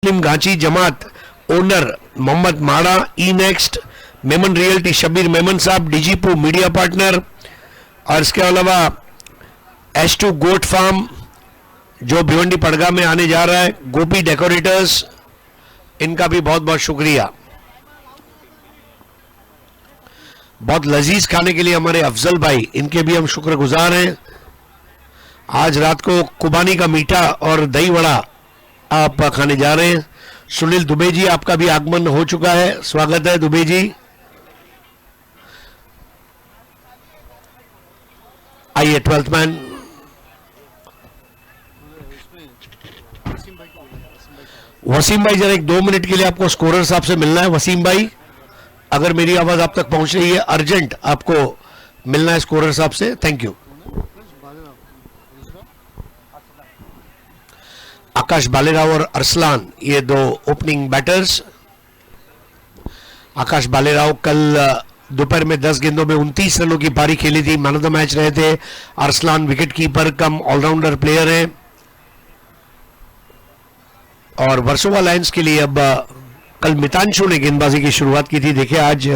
मुस्लिम गांची जमात owner Mohammad माड़ा, ई next Memon realty Shabir Memon साहब, डीजीपू media partner, और इसके अलावा S2 गोट फार्म जो भिवंडी पड़गा में आने जा रहा है, गोपी डेकोरेटर्स, इनका भी बहुत बहुत शुक्रिया। बहुत लजीज खाने के लिए हमारे अफजल भाई, इनके भी हम शुक्रगुजार हैं। आज रात को कुबानी का मीठा और दही वड़ा आप खाने जा रहे हैं। सुनील दुबे जी, आपका भी आगमन हो चुका है, स्वागत है दुबे जी। आइए 12th मैन। वसीम भाई जरा 2 मिनट के लिए आपको स्कोरर साहब से मिलना है। वसीम भाई, अगर मेरी आवाज आप तक पहुंच रही है, अर्जेंट आपको मिलना है स्कोरर साहब से, थैंक यू। आकाश बालेराव और अरसलान, ये 2 ओपनिंग बैटर्स। आकाश बालेराव कल दोपहर में 10 गेंदों में 29 रनों की पारी खेली थी, मैन ऑफ द मैच रहे थे। अरसलान विकेट कीपर कम ऑलराउंडर प्लेयर हैं। और वर्सोवा लायंस के लिए अब कल मितांशु ने गेंदबाजी की शुरुआत की थी। देखिए आज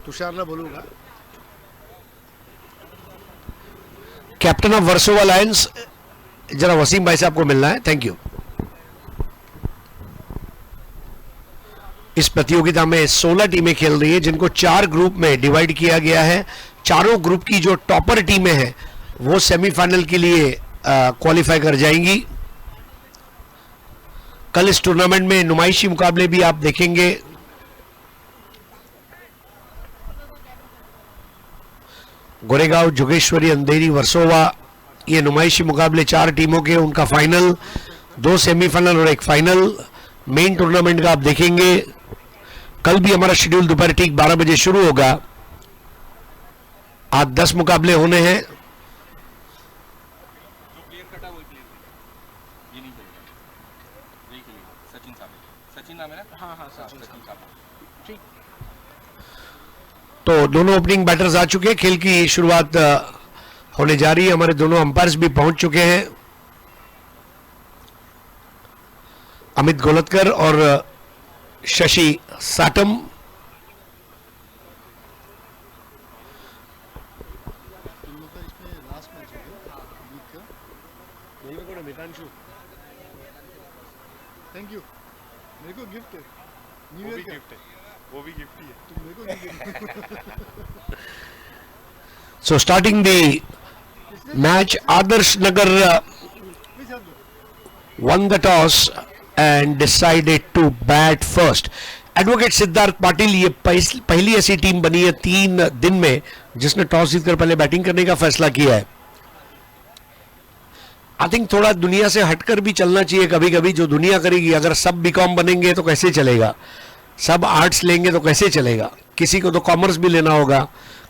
तुषार ना बोलूंगा। कैप्टन ऑफ वर्सोवा लायंस, जरा वसीम भाई से आपको मिलना है, थैंक यू। इस प्रतियोगिता में 16 टीमें खेल रही है, जिनको 4 ग्रुप में डिवाइड किया गया है। चारों ग्रुप की जो टॉपर टीमें हैं वो सेमीफाइनल के लिए क्वालिफाई कर जाएंगी। कल इस टूर्नामेंट में नुमाइशी मुकाबले भी आप देखेंगे। गोरेगांव, जोगेश्वरी, अंधेरी, वर्सोवा, ये नुमाइशी मुकाबले 4 टीमों के, उनका फाइनल, 2 सेमीफाइनल और 1 फाइनल। मेन टूर्नामेंट का आप देखेंगे। कल भी हमारा शेड्यूल दोपहर ठीक 12 बजे शुरू होगा। आज 10 मुकाबले होने हैं। तो दोनों ओपनिंग बैटर्स आ चुके हैं, खेल की शुरुआत होने जा रही है। हमारे दोनों अंपायर्स भी पहुंच चुके हैं, अमित गोलतकर और शशि साटम। थैंक यू, मेरे को गिफ्ट है, न्यू ईयर गिफ्ट है, वो भी गिफ्ट ही है, तो मेरे को so starting the match, Adarsh Nagar won the toss and decided to bat first. Advocate Siddharth Patil, ये पहली ऐसी टीम बनी है 3 दिन में जिसने टॉस जीतकर पहले बैटिंग करने का फैसला किया है। आई थिंक थोड़ा दुनिया से हटकर भी चलना चाहिए कभी कभी, जो दुनिया करेगी। अगर सब बीकॉम बनेंगे तो कैसे चलेगा, सब आर्ट्स लेंगे तो कैसे चलेगा। किसी को तो कॉमर्स भी लेना होगा,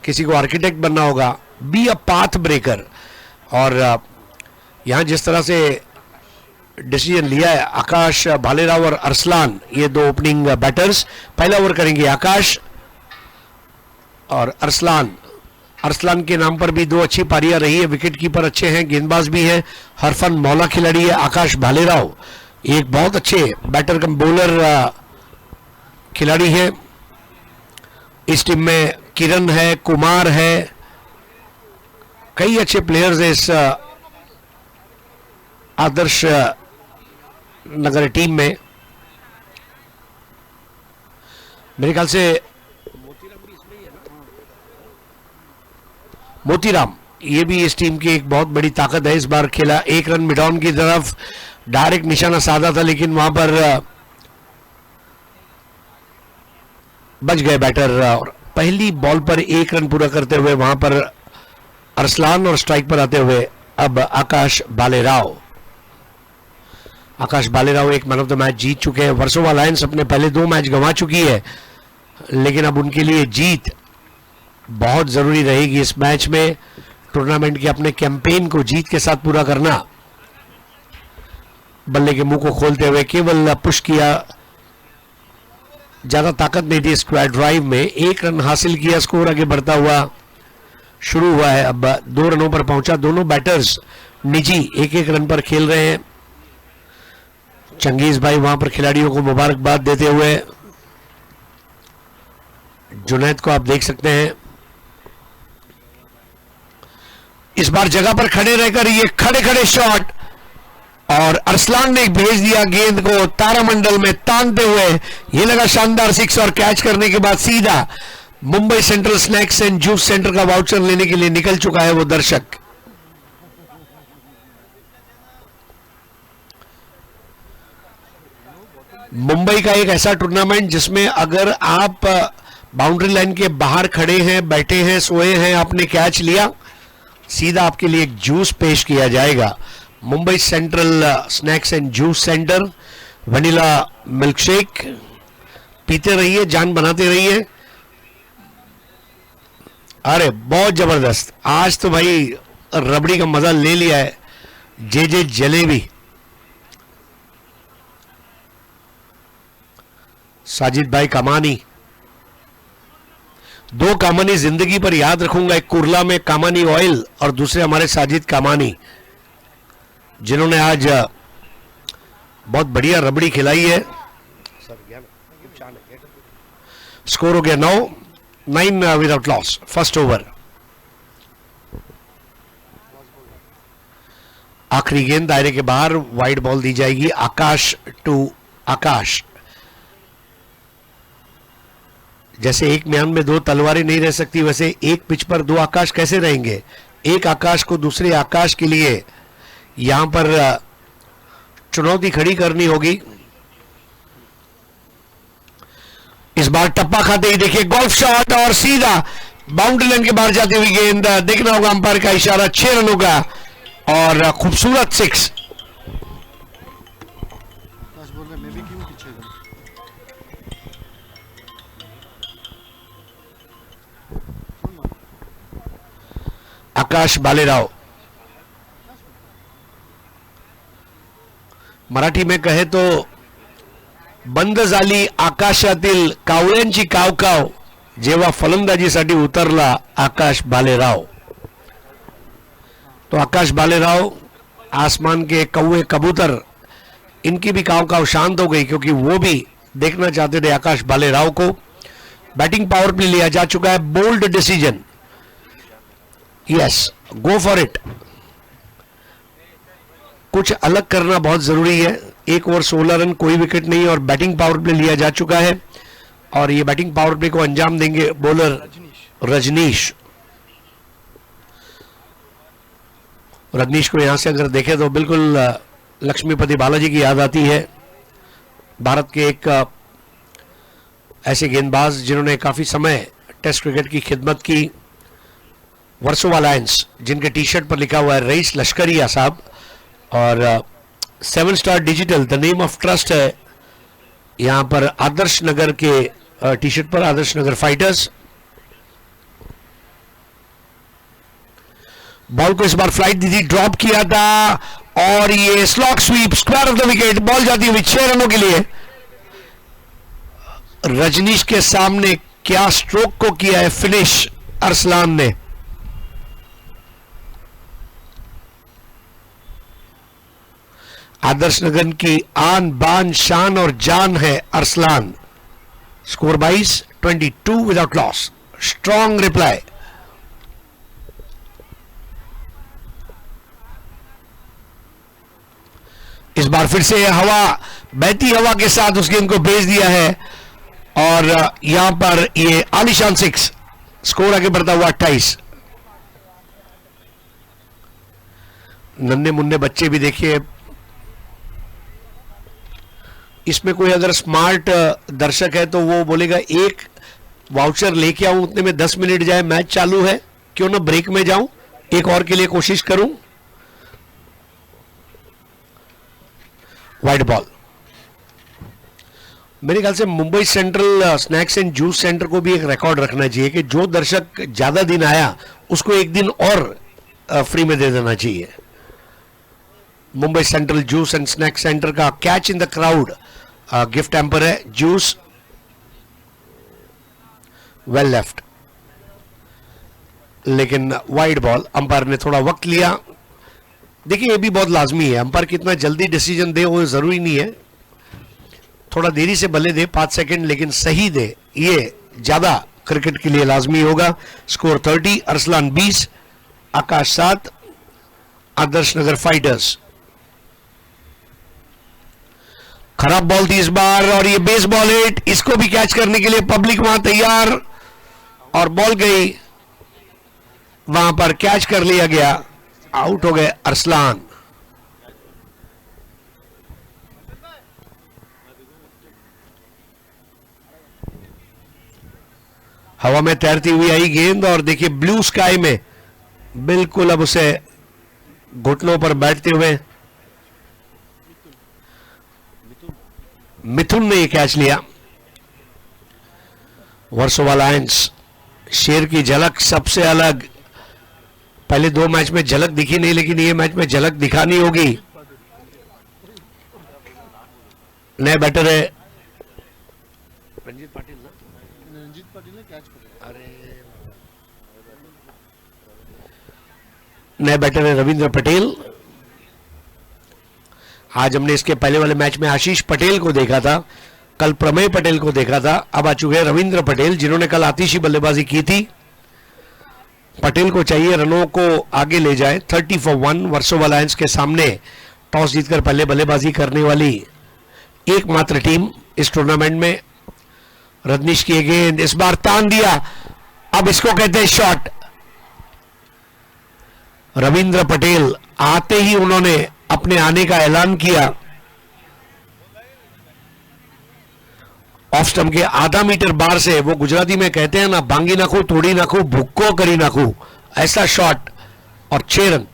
किसी को आर्किटेक्ट बनना होगा। Be a path breaker. और यहाँ जिस तरह से डिसीजन लिया है, आकाश भालेराव और अरसलान, ये 2 ओपनिंग बैटर्स। पहला ओवर करेंगे आकाश और अरसलान। अरसलान के नाम पर भी 2 अच्छी पारियां रही है, विकेट कीपर अच्छे हैं, गेंदबाज भी हैं। हरफन मौला खिलाड़ी है। आकाश भालेराव एक बहुत अच्छे बैटर कम बॉलर खिलाड़ी है। इस टीम में किरण है, कुमार है, कई अच्छे प्लेयर्स हैं इस आदर्श नगर टीम में। मेरे ख्याल से मोतीराम, ये भी इस टीम की एक बहुत बड़ी ताकत है। इस बार खेला 1 रन मिड ऑन की तरफ, डायरेक्ट निशाना साधा था, लेकिन वहां पर बच गए बैटर। और पहली बॉल पर 1 रन पूरा करते हुए वहां पर अरसलान, और स्ट्राइक पर आते हुए अब आकाश बालेराव। आकाश बालेराव एक मैन ऑफ द मैच जीत चुके हैं। वर्सोवा लायंस अपने पहले 2 मैच गंवा चुकी है, लेकिन अब उनके लिए जीत बहुत जरूरी रहेगी इस मैच में। टूर्नामेंट के अपने कैंपेन को जीत के साथ पूरा करना। बल्ले के मुंह को खोलते हुए केवल पुश किया, ज्यादा ताकत नहीं थी स्क्वायर ड्राइव में, 1 रन हासिल किया, स्कोर आगे बढ़ता हुआ शुरू हुआ है। अब 2 रनों पर पहुंचा, दोनों बैटर्स निजी 1-1 रन पर खेल रहे हैं। चंगेज भाई वहां पर खिलाड़ियों को मुबारकबाद देते हुए, जुनैद को आप देख सकते हैं इस बार जगह पर खड़े रहकर ये खड़े खड़े शॉट, और अरसलान ने भेज दिया गेंद को तारामंडल में तानते हुए। ये लगा शानदार 6, और कैच करने के बाद सीधा Mumbai central snacks and juice centre का वाउचर लेने के लिए निकल चुका है वो दर्शक। मुंबई का एक ऐसा टूर्नामेंट जिसमें अगर आप बाउंड्री लाइन के बाहर खड़े हैं, बैठे हैं, सोए हैं, आपने कैच लिया, सीधा आपके लिए एक जूस पेश किया जाएगा। Mumbai central snacks and juice centre, vanilla milk shake पीते रहिए, जान बनाते रहिए। अरे बहुत जबरदस्त, आज तो भाई रबड़ी का मजा ले लिया है जे जलेबी। साजिद भाई कामानी, 2 कामानी जिंदगी पर याद रखूंगा, एक कुरला में कामानी ऑयल और दूसरे हमारे साजिद कामानी, जिन्होंने आज बहुत बढ़िया रबड़ी खिलाई है। स्कोर हो गया 9 विदाउट लॉस, फर्स्ट ओवर। आखिरी गेंद दायरे के बाहर, वाइड बॉल दी जाएगी आकाश टू आकाश। जैसे एक म्यान में 2 तलवारें नहीं रह सकती, वैसे एक पिच पर 2 आकाश कैसे रहेंगे। एक आकाश को दूसरे आकाश के लिए यहां पर चुनौती खड़ी करनी होगी। इस बार टप्पा खाते ही देखिए गोल्फ शॉट, और सीधा बाउंड्री लाइन के बाहर जाती हुई गेंद। देखना होगा अंपायर का इशारा, 6 रनों का और खूबसूरत 6। बोल रहे मैं भी क्यों पीछे जाऊं? आकाश बालेराव, मराठी में कहे तो बंद झाली आकाशातील कावळ्यांची कावकाव जेव्हा फलंदाजीसाठी उतरला आकाश बालेराव। तो आकाश बालेराव, आसमान के कौवे कबूतर, इनकी भी काव शांत हो गई, क्योंकि वो भी देखना चाहते थे आकाश बालेराव को। बैटिंग पावर प्ले लिया जा चुका है, bold decision, yes go for it. कुछ अलग करना बहुत जरूरी है। 1 ओवर 16 रन, कोई विकेट नहीं, और बैटिंग पावर प्ले लिया जा चुका है, और ये बैटिंग पावर प्ले को अंजाम देंगे बॉलर रजनीश। रजनीश को यहां से अगर देखें तो बिल्कुल लक्ष्मीपति बालाजी की याद आती है। भारत के एक ऐसे गेंदबाज जिन्होंने काफी समय टेस्ट क्रिकेट की खिदमत की, वर्सोवा लायंस, जिनके टी शर्ट पर लिखा हुआ है रईस लश्करिया साहब, और 7 star digital the name of trust है यहां पर आदर्श नगर के टी शर्ट पर, आदर्श नगर फाइटर्स। बॉल को इस बार फ्लाइट दी थी, ड्रॉप किया था, और ये slog sweep, square off the wicket, ball जाती हुई 6 रनों के लिए। रजनीश के सामने क्या स्ट्रोक को किया है फिनिश अरसलान ने। आदर्श नगर की आन बान शान और जान है Arsalan. Score 22 without loss, strong reply. इस बार फिर से हवा, बहती हवा के साथ उस गेंद को भेज दिया है, और यहां पर ये आलिशान 6, स्कोर आगे बढ़ता हुआ 28। नन्हे मुन्ने बच्चे भी देखिए, इसमें कोई अगर स्मार्ट दर्शक है तो वो बोलेगा एक वाउचर लेके आऊं, उतने में 10 मिनट जाए, मैच चालू है, क्यों ना ब्रेक में जाऊं, एक और के लिए कोशिश करूं। Wide ball. मेरे ख्याल से Mumbai central snacks and juice centre को भी एक रिकॉर्ड रखना चाहिए कि जो दर्शक ज्यादा दिन आया उसको एक दिन और फ्री में दे देना चाहिए। Mumbai central juice and snack centre का कैच इन द क्राउड, गिफ्ट एम्पर है जूस, वेल लेफ्ट, लेकिन वाइड बॉल। अंपायर ने थोड़ा वक्त लिया। देखिए ये भी बहुत लाजमी है, अंपायर कितना जल्दी डिसीजन दे वो जरूरी नहीं है, थोड़ा देरी से भले दे 5 सेकंड, लेकिन सही दे, ये ज्यादा क्रिकेट के लिए लाजमी होगा। स्कोर 30, अरसलान 20, आकाश 7, आदर्श नगर फाइटर्स। खराब बॉल थी इस बार और ये बेस बॉल हिट, इसको भी कैच करने के लिए पब्लिक वहां तैयार, और बॉल गई वहां पर, कैच कर लिया गया, आउट हो गए अरसलान। हवा में तैरती हुई आई गेंद और देखिए ब्लू स्काई में बिल्कुल अब उसे घुटनों पर बैठते हुए मिथुन ने यह कैच लिया। वर्सोवा लायंस, शेर की झलक सबसे अलग, पहले 2 मैच में झलक दिखी नहीं, लेकिन ये मैच में झलक दिखानी होगी। नए बैटर है रंजीत पाटिल ना, रंजीत पाटिल ने कैच पकड़ा। नए बैटर है रविंद्र पटेल। आज हमने इसके पहले वाले मैच में आशीष पटेल को देखा था, कल प्रमेय पटेल को देखा था, अब आ चुके हैं रविंद्र पटेल, जिन्होंने कल आतिशी बल्लेबाजी की थी। पटेल को चाहिए रनों को आगे ले जाए। 30 for 1 वर्सोवा लायंस के सामने टॉस जीतकर पहले बल्लेबाजी करने वाली एकमात्र टीम इस टूर्नामेंट में। रजनीश की गेंद इस बार तान दिया, अब इसको कहते हैं शॉट। रविंद्र पटेल आते ही उन्होंने अपने आने का ऐलान किया। ऑफ स्टंप के आधा मीटर बार से, वो गुजराती में कहते हैं ना, भांगी नाखू तोड़ी नाखू भुक्को करी नाखू, ऐसा शॉट और 6 रन।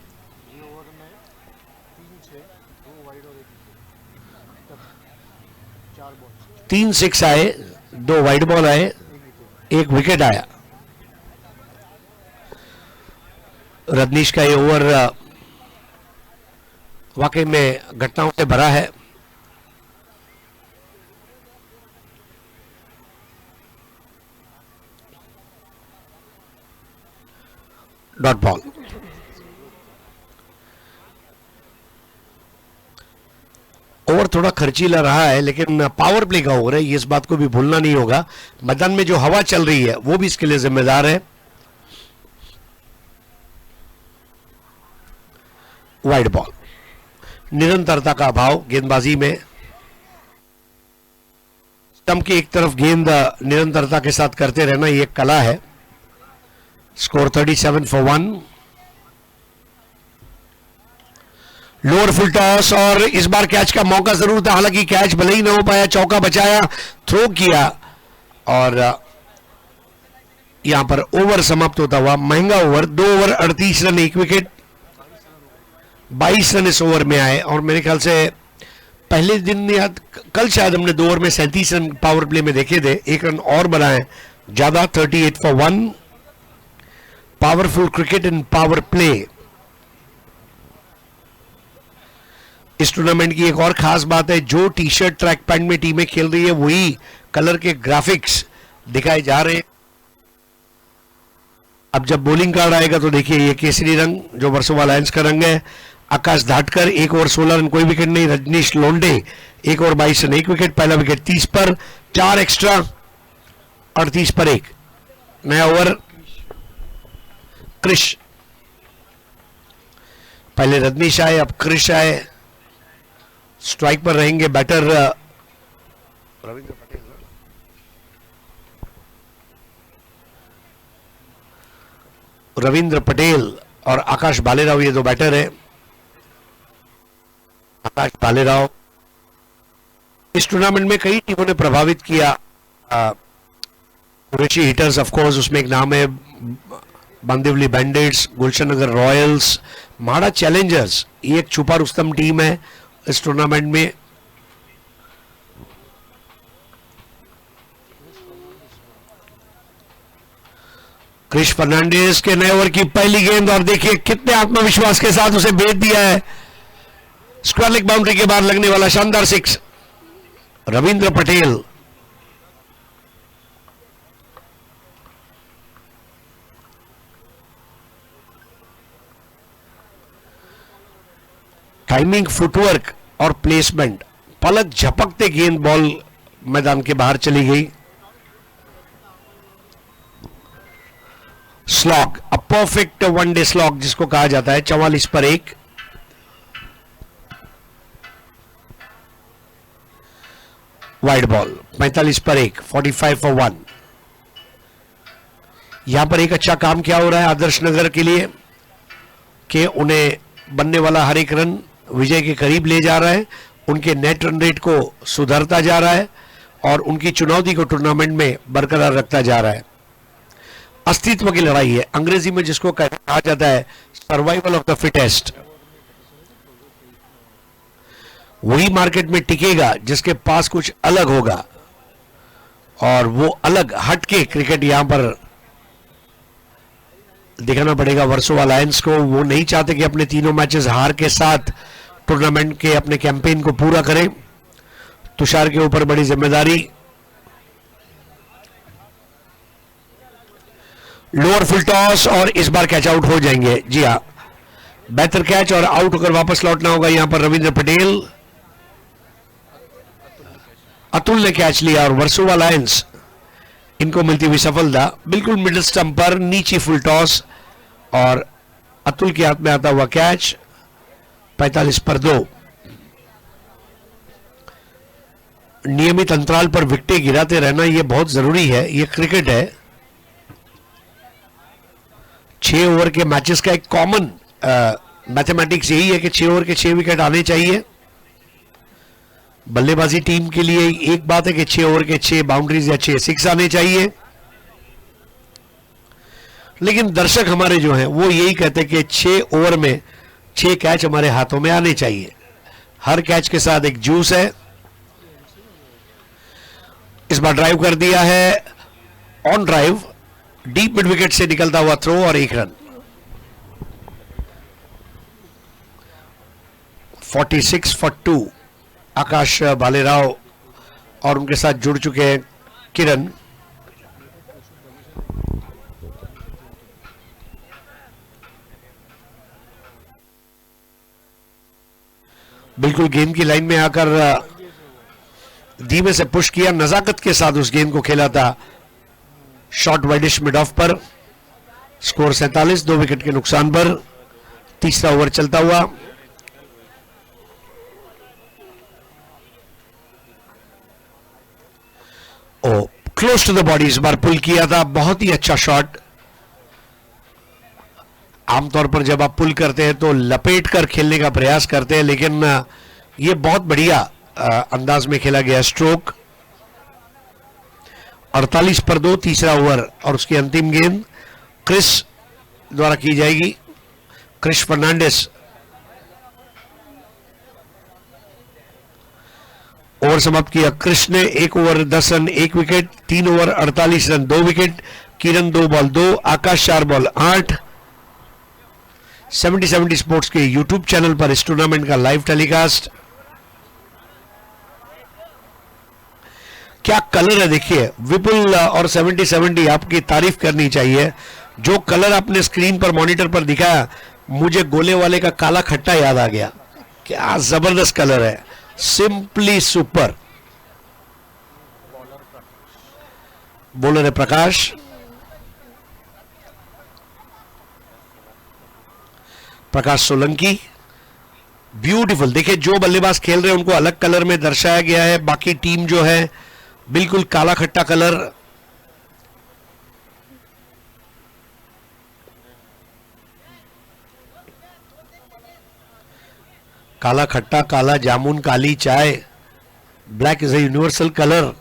3 6 आए, 2 वाइड बॉल आए, 1 विकेट आया। रजनीश का ये ओवर वाकई में घटनाओं से भरा है। Dot ball. ओवर थोड़ा खर्चीला रहा है, लेकिन पावर प्ले का ओवर है, ये इस बात को भी भूलना नहीं होगा। मैदान में जो हवा चल रही है वो भी इसके लिए जिम्मेदार है। वाइड बॉल, निरंतरता का अभाव गेंदबाजी में। स्टंप की एक तरफ गेंद निरंतरता के साथ करते रहना ये कला है। Score 37 for 1। Lower full toss और इस बार कैच का मौका जरूर था, हालांकि कैच भले ही ना हो पाया, चौका बचाया, थ्रो किया और यहां पर ओवर समाप्त होता हुआ। महंगा over, 2 over 38 run 1 wicket, 22 run इस ओवर में आए। और मेरे ख्याल से पहले दिन या कल शायद हमने 2 ओवर में 37 रन पावर प्ले में देखे थे, 1 रन और बनाए ज्यादा। 38 for 1। Powerful cricket in power play. इस टूर्नामेंट की एक और खास बात है, जो टी शर्ट ट्रैक पैंट में टीमें खेल रही है वही कलर के ग्राफिक्स दिखाए जा रहे हैं। अब जब बॉलिंग कार्ड आएगा तो देखिए ये केसरी रंग जो वर्सोवा लायंस का रंग है। आकाश धाटकर 1 ओवर 16 रन, कोई विकेट नहीं। Rajneesh Londe 1 over 22 run 1 wicket, पहला विकेट 30 पर, 4 एक्स्ट्रा 38 पर 1। नया ओवर क्रिश, पहले रजनीश आए अब क्रिश आए। स्ट्राइक पर रहेंगे बैटर रविंद्र पटेल। रविंद्र पटेल और आकाश भालेराव, ये 2 बैटर है। आकाश भालेराव इस टूर्नामेंट में कई टीमों ने प्रभावित किया। ऋषि हिटर्स ऑफ कोर्स, उसमें एक नाम है बांदिवली बैंडिट्स, गुलशन नगर रॉयल्स, माड़ा चैलेंजर्स, ये एक छुपा रुस्तम टीम है इस टूर्नामेंट में। क्रिश फर्नांडिस के नए ओवर की पहली गेंद और देखिए कितने आत्मविश्वास के साथ उसे भेज दिया है। स्क्वायर लेग बाउंड्री के बाहर लगने वाला शानदार six. Ravindra Patel timing, footwork और प्लेसमेंट, पलक झपकते गेंद बॉल मैदान के बाहर चली गई। Slog, a perfect one day slog जिसको कहा जाता है, 44 पर 1। वाइड बॉल 45 पर 1, 45 फॉर 1। यहां पर एक अच्छा काम क्या हो रहा है आदर्श नगर के लिए कि उन्हें बनने वाला हर एक रन विजय के करीब ले जा रहा है, उनके नेट रन रेट को सुधरता जा रहा है और उनकी चुनौती को टूर्नामेंट में बरकरार रखता जा रहा है। अस्तित्व की लड़ाई है अंग्रेजी में जिसको कहा जाता है सर्वाइवल ऑफ द फिटेस्ट। वही मार्केट में टिकेगा जिसके पास कुछ अलग होगा और वो अलग हटके क्रिकेट यहां पर दिखाना पड़ेगा वर्सोवा लायंस को। वो नहीं चाहते कि अपने तीनों मैचेस हार के साथ टूर्नामेंट के अपने कैंपेन को पूरा करें। तुषार के ऊपर बड़ी जिम्मेदारी। लोअर फुल टॉस और इस बार कैच आउट हो जाएंगे। जी हां, बेहतर कैच और आउट होकर वापस लौटना होगा यहां पर रविंद्र पटेल। अतुल ने कैच लिया और वर्सोवा लायंस इनको मिलती हुई सफलता। बिल्कुल मिडिल स्टंप पर नीचे फुल टॉस और अतुल के हाथ में आता हुआ कैच। 45 पर 2। नियमित अंतराल पर विकेटें गिराते रहना यह बहुत जरूरी है, यह क्रिकेट है। 6 ओवर के मैचेस का एक कॉमन मैथमेटिक्स यही है कि 6 ओवर के 6 विकेट आने चाहिए। बल्लेबाजी टीम के लिए एक बात है कि 6 ओवर के 6 बाउंड्रीज या 6 सिक्स आने चाहिए, लेकिन दर्शक हमारे जो हैं वो यही कहते हैं कि 6 ओवर में 6 कैच हमारे हाथों में आने चाहिए। हर कैच के साथ एक जूस है। इस बार ड्राइव कर दिया है, on drive, deep mid wicket से निकलता हुआ थ्रो और 1 रन। 46 फॉर 2। आकाश भालेराव और उनके साथ जुड़ चुके हैं किरण। बिल्कुल गेंद की लाइन में आकर धीमे से पुश किया, नजाकत के साथ उस गेंद को खेला था शॉर्ट वाइडिश मिड ऑफ पर। स्कोर 47, 2 विकेट के नुकसान पर। तीसरा ओवर चलता हुआ। क्लोज टू द बॉडी इस बार पुल किया था, बहुत ही अच्छा शॉट। आमतौर पर जब आप पुल करते हैं तो लपेट कर खेलने का प्रयास करते हैं, लेकिन यह बहुत बढ़िया अंदाज में खेला गया स्ट्रोक। 48 पर 2 तीसरा ओवर और उसकी अंतिम गेंद क्रिस द्वारा की जाएगी। क्रिश फर्नांडिस ओवर समाप्त किया। क्रिश ने 1 over 10 run 1 wicket, 3 over 48 run 2 wicket. Kiran 2 ball 2, Akash 4 ball 8। 70 sports के यूट्यूब चैनल पर इस टूर्नामेंट का लाइव टेलीकास्ट। क्या कलर है देखिए, विपुल और 70 आपकी तारीफ करनी चाहिए। जो कलर आपने स्क्रीन पर मॉनिटर पर दिखाया, मुझे गोले वाले का काला खट्टा याद आ गया। क्या जबरदस्त कलर है, सिंपली सुपर। बॉलर है प्रकाश। प्रकाश सोलंकी, ब्यूटीफुल। देखिए जो बल्लेबाज खेल रहे हैं उनको अलग कलर में दर्शाया गया है, बाकी टीम जो है बिल्कुल काला खट्टा कलर। काला खट्टा, काला जामुन, काली चाय, black is a universal colour.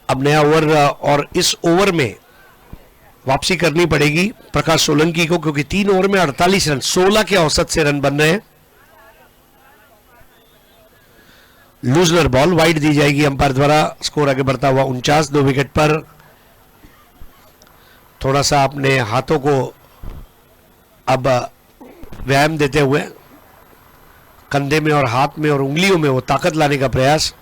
अब नया ओवर और इस ओवर में वापसी करनी पड़ेगी प्रकाश सोलंकी को, क्योंकि 3 ओवर में 48 रन, 16 के औसत से रन बन रहे हैं। लूजनर बॉल, वाइड दी जाएगी अंपायर द्वारा। स्कोर आगे बढ़ता हुआ 49, 2 विकेट पर। थोड़ा सा अपने हाथों को अब व्यायाम देते हुए कंधे में और हाथ में और उंगलियों में वो ताकत लाने का प्रयास।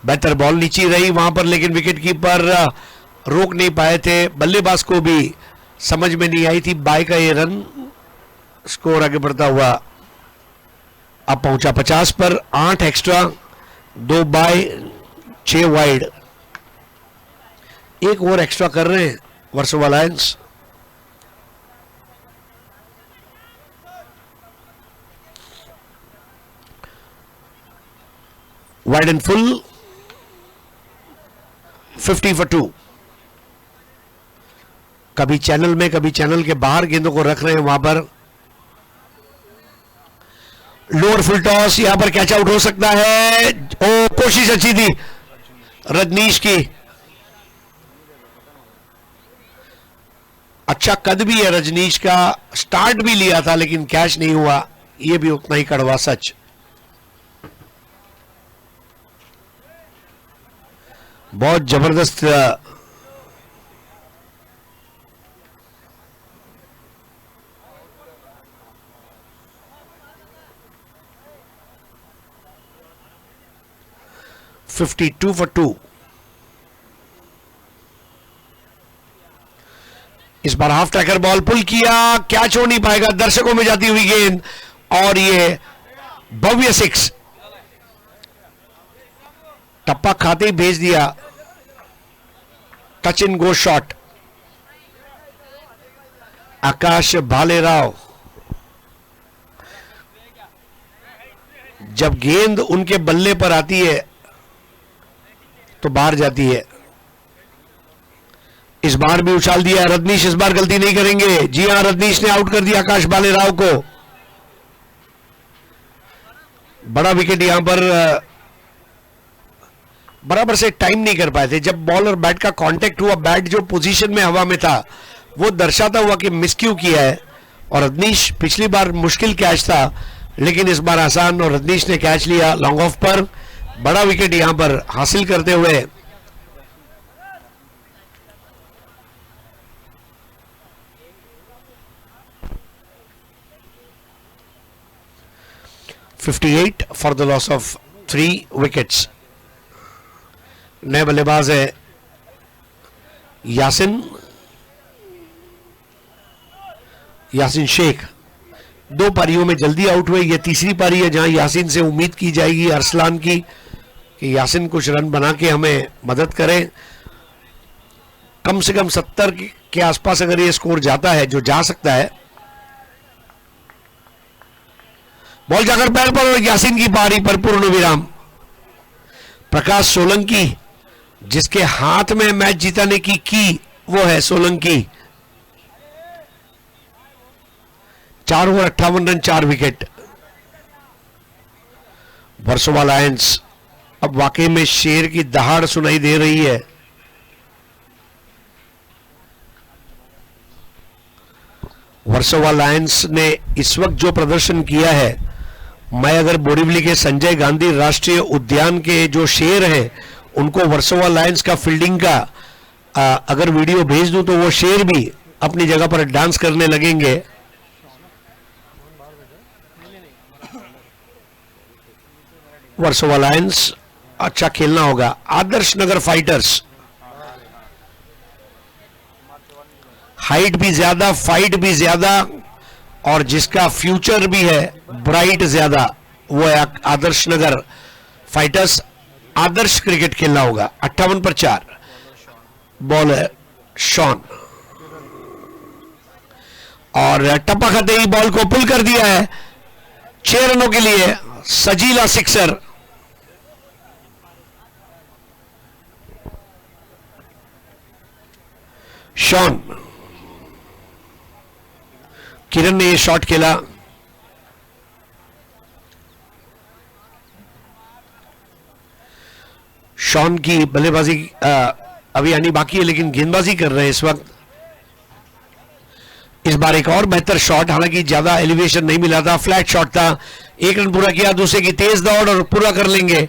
बेहतर बॉल नीचे रही वहां पर, लेकिन विकेट कीपर रोक नहीं पाए थे। बल्लेबाज को भी समझ में नहीं आई थी बाय का ये रन। स्कोर आगे बढ़ता हुआ अब पहुंचा 50 पर। 8 एक्स्ट्रा, 2 बाय, 6 वाइड। एक ओवर एक्स्ट्रा कर रहे हैं Versova Lions. Wide and full, 50 for 2। कभी चैनल में कभी चैनल के बाहर गेंदों को रख रहे हैं वहां पर। लोअर फुल टॉस, यहां पर कैच आउट हो सकता है। ओ, कोशिश अच्छी थी रजनीश की। अच्छा कद भी है रजनीश का, स्टार्ट भी लिया था लेकिन कैच नहीं हुआ। यह भी उतना ही कड़वा सच। बहुत जबरदस्त $52 for 2। इस बार हाफ ट्रैकर बॉल पुल किया, कैच हो नहीं पाएगा। दर्शकों में जाती हुई गेंद और ये भव्य 6। टप्पा खाते ही भेज दिया। Touch and go shot. Akash Bhalerao, जब गेंद उनके बल्ले पर आती है तो बाहर जाती है। इस बार भी उछाल दिया। रजनीश इस बार गलती नहीं करेंगे। जी हां, रजनीश ने आउट कर दिया आकाश भालेराव को। बड़ा विकेट यहां पर बराबर से टाइम नहीं कर पाए थे। जब बॉल और बैट का कांटेक्ट हुआ, बैट जो पोजीशन में हवा में था वो दर्शाता हुआ कि मिस क्यों किया है। और रजनीश, पिछली बार मुश्किल कैच था लेकिन इस बार आसान, और रजनीश ने कैच लिया लॉन्ग ऑफ पर। बड़ा विकेट यहां पर हासिल करते हुए 58 for the loss of 3 wickets. नए बल्लेबाज है यासिन शेख। 2 पारियों में जल्दी आउट हुए। यह तीसरी पारी है जहां यासिन से उम्मीद की जाएगी अरसलान की कि यासिन कुछ रन बना के हमें मदद करें। कम से कम 70 के आसपास अगर ये स्कोर जाता है, जो जा सकता है। बॉल जाकर पैर पर और यासिन की पारी पर पूर्ण विराम। प्रकाश सोलंकी, जिसके हाथ में मैच जीताने की वो है Solanki. 4 over 58 run, 4 wicket. Versova Lions अब वाकई में शेर की दहाड़ सुनाई दे रही है। वर्सोवा लायंस ने इस वक्त जो प्रदर्शन किया है, मैं अगर बोरीवली के संजय गांधी राष्ट्रीय उद्यान के जो शेर हैं उनको वर्सोवा लायंस का फील्डिंग का अगर वीडियो भेज दूं तो वो शेर भी अपनी जगह पर डांस करने लगेंगे। वर्सोवा लायंस अच्छा खेलना होगा। आदर्श नगर फाइटर्स, हाइट भी ज्यादा, फाइट भी ज्यादा, और जिसका फ्यूचर भी है ब्राइट ज्यादा, वो है आदर्श नगर फाइटर्स। आदर्श क्रिकेट खेलना होगा। 58 पर 4। बॉल है शॉन, और टप्पा खाते ही बॉल को पुल कर दिया है। 6 रनों के लिए सजीला सिक्सर। शॉन, किरण ने ये शॉट खेला। शॉन की बल्लेबाजी अभी आनी बाकी है, लेकिन गेंदबाजी कर रहे हैं इस वक्त। इस बार एक और बेहतर शॉट, हालांकि ज्यादा एलिवेशन नहीं मिला था, फ्लैट शॉट था, 1 रन पूरा किया, दूसरे की तेज दौड़ और पूरा कर लेंगे।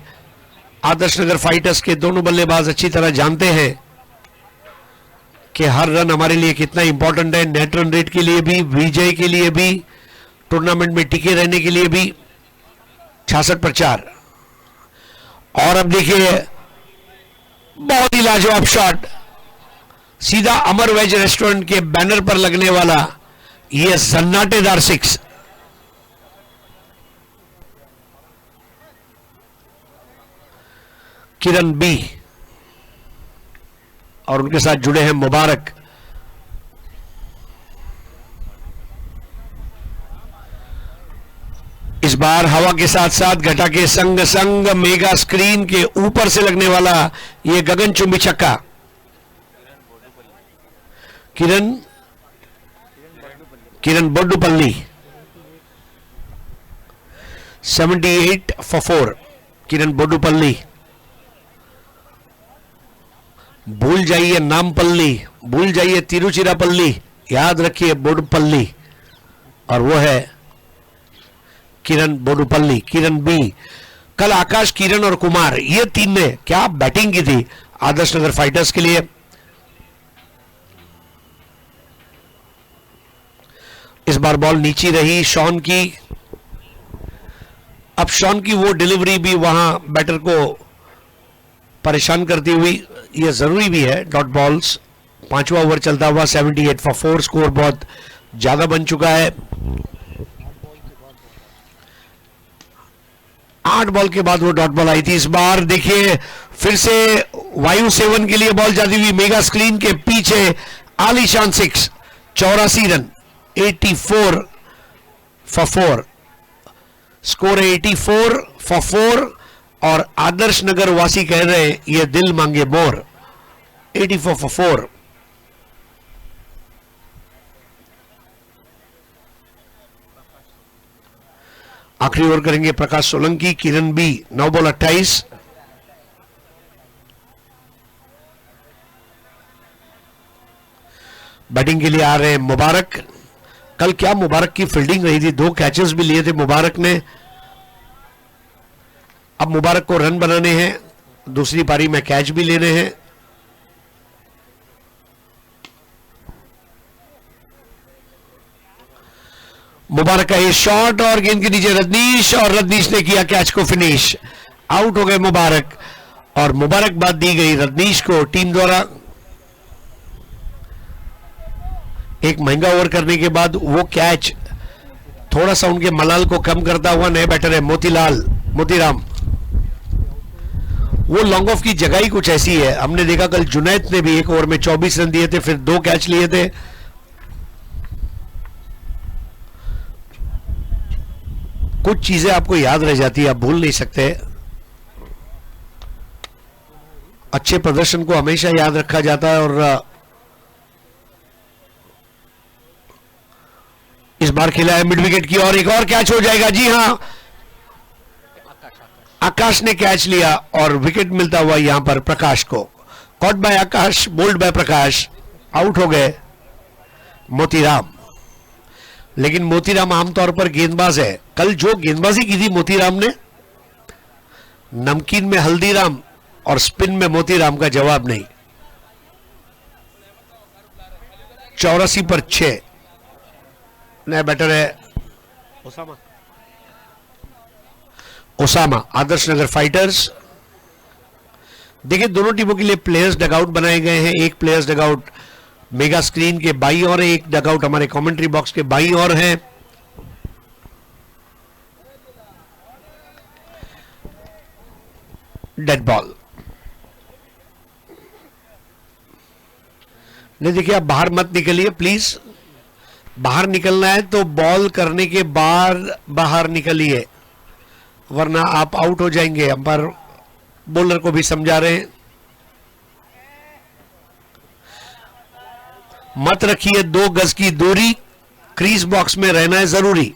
आदर्श नगर फाइटर्स के दोनों बल्लेबाज अच्छी तरह जानते हैं कि हर रन हमारे लिए कितना इंपॉर्टेंट है, नेट रन रेट के लिए भी, विजय के लिए भी, टूर्नामेंट में टिके रहने के लिए भी। 66 पर 4। और अब देखिए बहुत ही लाजवाब शॉट, सीधा अमर वेज रेस्टोरेंट के बैनर पर लगने वाला यह सन्नाटेदार 6। किरण बी और उनके साथ जुड़े हैं मुबारक। इस बार हवा के साथ साथ घटा के संग संग मेगा स्क्रीन के ऊपर से लगने वाला यह गगनचुंबी छक्का। किरण बोड्डुपल्ली 78 for 4। किरण बोड्डुपल्ली, भूल जाइए नामपल्ली, भूल जाइए तिरुचिरापल्ली, याद रखिए बोडुपल्ली, और वो है किरण बोडुपल्ली। किरण बी। कल आकाश, किरण और कुमार, ये तीन ने क्या बैटिंग की थी आदर्श नगर फाइटर्स के लिए। इस बार बॉल नीचे रही शॉन की। अब शॉन की वो डिलीवरी भी वहां बैटर को परेशान करती हुई, यह जरूरी भी है। डॉट बॉल्स, 5वां ओवर चलता हुआ 78 for 4, स्कोर बहुत ज्यादा बन चुका है। 8 बॉल के बाद वो डॉट बॉल आई थी। इस बार देखिए फिर से वायु सेवन के लिए बॉल जाती हुई मेगा स्क्रीन के पीछे, आलीशान 6, 84 रन, 84 for 4, स्कोर है 84 for 4। और आदर्श नगर वासी कह रहे हैं ये दिल मांगे मोर। 84 for 4। आखिरी ओवर करेंगे प्रकाश सोलंकी। किरण बी 9 बॉल 28। बैटिंग के लिए आ रहे हैं मुबारक। कल क्या मुबारक की फील्डिंग रही थी, 2 कैचेस भी लिए थे मुबारक ने। अब मुबारक को रन बनाने हैं, दूसरी पारी में कैच भी लेने हैं। मुबारक का ये शॉट और गेंद के नीचे रजनीश, और रजनीश ने किया कैच को फिनिश। आउट हो गए मुबारक और मुबारकबाद दी गई रजनीश को टीम द्वारा। एक महंगा ओवर करने के बाद वो कैच थोड़ा सा उनके मलाल को कम करता हुआ नए बैटर है मोतीराम। वो लॉन्ग ऑफ की जगह ही कुछ ऐसी है। हमने देखा कल जुनैद ने भी 1 ओवर में 24 रन दिए थे, फिर 2 कैच लिए थे। कुछ चीजें आपको याद रह जाती है, आप भूल नहीं सकते। अच्छे प्रदर्शन को हमेशा याद रखा जाता है। और इस बार खेला है मिड विकेट की और एक और कैच हो जाएगा। जी हां, आकाश ने कैच लिया और विकेट मिलता हुआ यहां पर प्रकाश को। Caught by Akash, bowled by Prakash. Out हो गए मोतीराम। लेकिन मोतीराम आमतौर पर गेंदबाज है। कल जो गेंदबाजी की थी मोतीराम ने, नमकीन में हल्दीराम और स्पिन में मोतीराम का जवाब नहीं। 84 पर 6। नया बैटर है ओसामा, आदर्श नगर फाइटर्स। देखिए दोनों टीमों के लिए प्लेयर्स डगआउट बनाए गए हैं। एक प्लेयर्स डगआउट मेगा स्क्रीन के बाईं ओर है, एक डगआउट हमारे कमेंट्री बॉक्स के बाईं ओर है। Dead ball. नहीं देखिए, आप बाहर मत निकलिए प्लीज। बाहर निकलना है तो बॉल करने के बाद बाहर निकलिए, वरना आप आउट हो जाएंगे। अंपायर बॉलर को भी समझा रहे हैं, मत रखिए 2 गज की दूरी, क्रीज बॉक्स में रहना है जरूरी।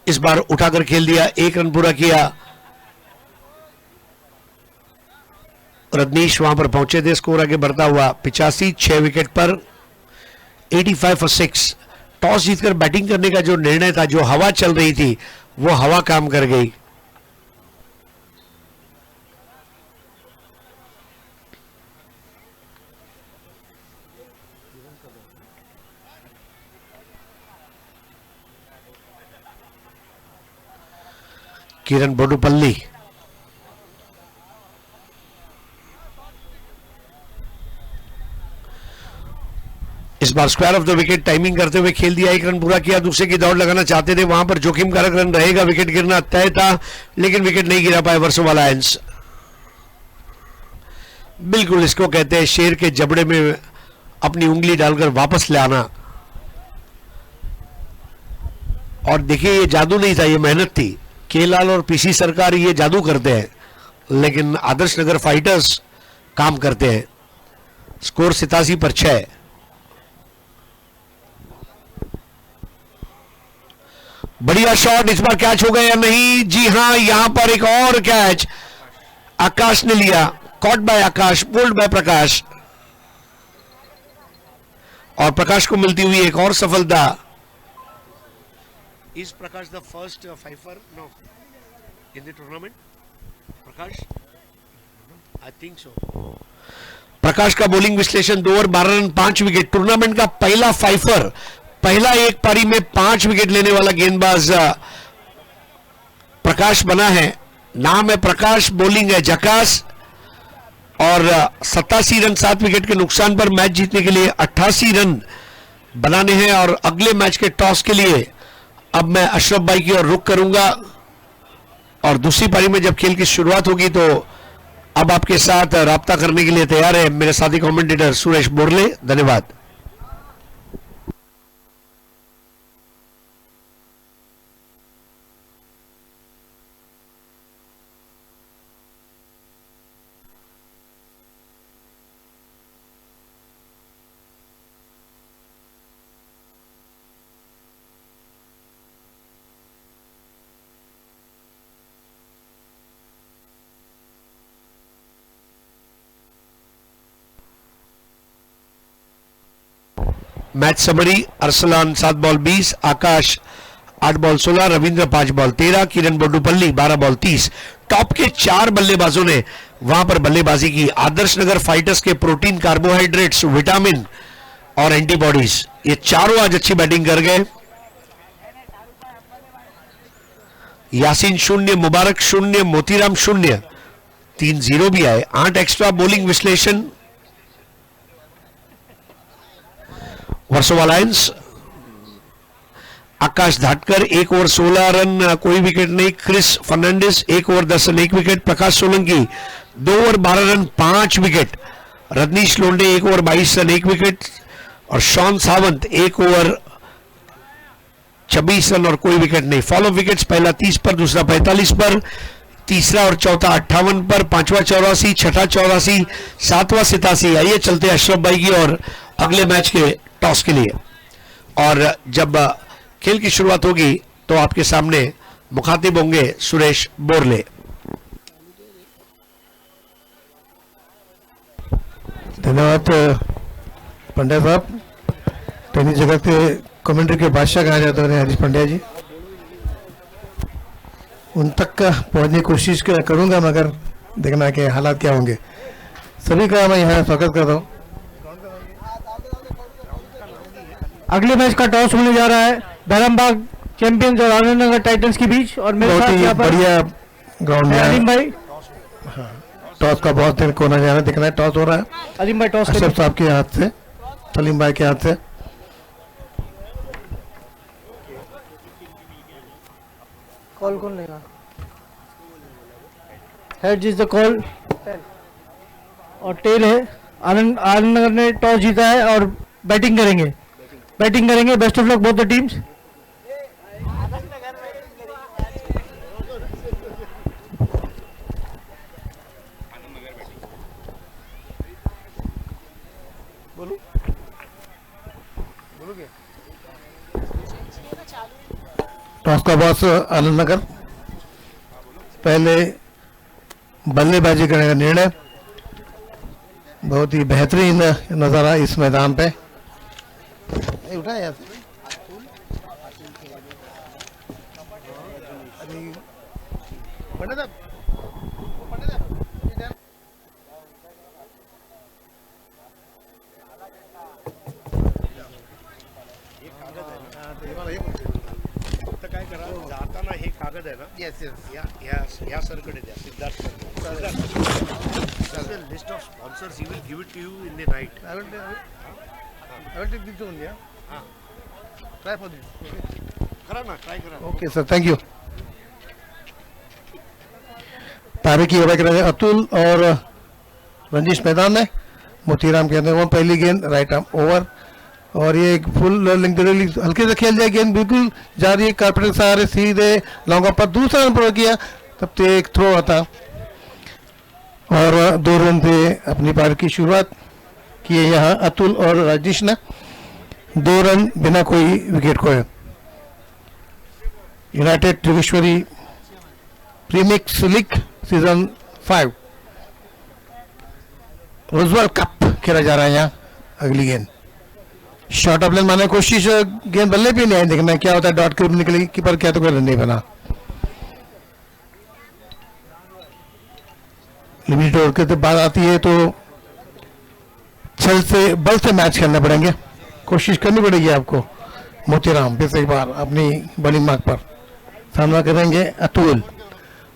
इस बार उठाकर खेल दिया, 1 रन पूरा किया। रजनीश वहां पर पहुंचे थे। स्कोर आगे बढ़ता हुआ 85, 6 विकेट पर 85 फॉर 6। टॉस जीतकर बैटिंग करने का जो निर्णय था, जो हवा चल रही थी, वो हवा काम कर गई। किरण बोडुपल्ली इस बार square off the wicket timing करते हुए खेल दिया, 1 रन पूरा किया। दूसरे की दौड़ लगाना चाहते थे, वहां पर जोखिम कारक रन रहेगा, विकेट गिरना तय था, लेकिन विकेट नहीं गिरा पाए वर्सोवा लायंस। बिल्कुल इसको कहते हैं शेर के जबड़े में अपनी उंगली डालकर वापस ले आना। और देखिए, ये जादू नहीं था, ये मेहनत थी। केलाल और पीसी सरकार ये जादू करते हैं, लेकिन आदर्श नगर फाइटर्स काम करते हैं। स्कोर 87 पर 6। बढ़िया शॉट, इस बार कैच हो गया या नहीं? जी हां, यहां पर एक और कैच आकाश ने लिया। Caught by Akash, bowled by Prakash, और प्रकाश को मिलती हुई एक और सफलता। Is Prakash the first fifer no in the tournament? Prakash, I think so. Prakash का बॉलिंग विश्लेषण, 2 ओवर 12 रन 5 विकेट। टूर्नामेंट का पहला फाइफर, पहला एक पारी में 5 विकेट लेने वाला गेंदबाज प्रकाश बना है। नाम है प्रकाश, बॉलिंग है झकास, और 87 रन 7 विकेट के नुकसान पर मैच जीतने के लिए 88 रन बनाने हैं। और अगले मैच के टॉस के लिए अब मैं अशरफ भाई की ओर रुख करूंगा, और दूसरी पारी में जब खेल की शुरुआत होगी तो अब आपके साथ राब्ता करने के लिए तैयार है मेरे साथी कमेंटेटर सुरेश बोरले। धन्यवाद। मैच समरी, अरसलान 7 बॉल 20, आकाश 8 बॉल 16, रविंद्र 5 बॉल 13, किरण बोडुपल्ली 12 बॉल 30। टॉप के 4 बल्लेबाजों ने वहां पर बल्लेबाजी की। आदर्श नगर फाइटर्स के प्रोटीन, कार्बोहाइड्रेट्स, विटामिन और एंटीबॉडीज, ये चारों आज अच्छी बैटिंग कर गए। यासीन 0, मुबारक 0, मोतीराम 0, 3 0 भी आए। 8 एक्स्ट्रा बॉलिंग विश्लेषण Versova lions. Akash Dhatkar 1 over 16 run, कोई विकेट नहीं। Chris Fernandes 1 over 10 run 1 wicket. Prakash Solanki 2 over 12 run 5 wicket. Rajnish Londe 1 over 22 run 1 wicket, और शॉन सावंत 1 ओवर 26 रन और कोई विकेट नहीं। फॉलो विकेट्स, पहला 30 पर, दूसरा 45 पर, तीसरा और चौथा 58 पर, पांचवा 84, छठा 84, सातवां 87। आइए चलते हैं अशरफ भाई की और अगले मैच के टॉस के लिए। और जब खेल की शुरुआत होगी तो आपके सामने मुखातिब होंगे सुरेश बोरले। धन्यवाद पंड्या साहब। टेनिस जगत के कमेंट्री के बादशाह कहा जाते हैं हरीश पंड्या जी, उन तक का पहुंचने की कोशिश करूंगा, मगर देखना कि हालात क्या होंगे। सभी का मैं यहाँ स्वागत करता हूँ। अगले मैच का टॉस होने जा रहा है धर्मबाग चैंपियंस और आनंद नगर टाइटंस के बीच, और मेरे बहुत साथ ही यहाँ पर बढ़िया ग्राउंड में अलीम भाई। टॉस का बहुत दिन कोना जाना दिखना है। टॉस हो रहा है अलीम भाई टॉस अशरफ साहब के हाथ से, सलीम भाई के हाथ से। कॉल कौन लेगा? हेड इज द कॉल और टेल है। आनंद नगर ने टॉस जीता है और बैटिंग करेंगे। Best of luck both the teams. Toss का बॉस आनंद नगर पहले बल्लेबाजी करने का निर्णय बहुत ही बेहतरीन नज़ारा इस मैदान पे। उठाया यार। काय करा जाताना हे कागद आहे ना Yes, yes. या सरकडे द्या Siddharth list of sponsors he will give it to you in the night I will take this only. हाँ Try for this. करा ना ट्राय करा ओके सर, थैंक यू। तारे की ओवर कर रहे हैं अतुल और रंजीश मैदान में। मोतीराम कहते हैं वो पहली गेंद राइट आर्म ओवर, और ये एक फुल लेंथ हल्के से खेल जाए, गेंद बिल्कुल जा रही है कारपेट के सहारे सीधे लॉन्ग ऑफ पर। दूसरा रन पर किया तब तो एक थ्रो आता, और 2 रन पे अपनी पारी की शुरुआत की है यहाँ अतुल और राजेश ने। 2 रन बिना कोई विकेट खोए। United Jogeshwari premier league season 5 Roosevelt cup खेला जा रहा है यहाँ। अगली गेंद शॉर्ट ऑफ लेन मारने की कोशिश, गेंद बल्ले पे नहीं आई, देखना क्या होता है। डॉट के ऊपर निकली कीपर, क्या तो कोई रन नहीं बना। लिमिटेड ओवर के बाद आती है तो छल से बल से मैच करने पड़ेंगे, कोशिश करनी पड़ेगी आपको। मोतीराम फिर से एक बार अपनी बॉलिंग मार्क पर सामना करेंगे अतुल,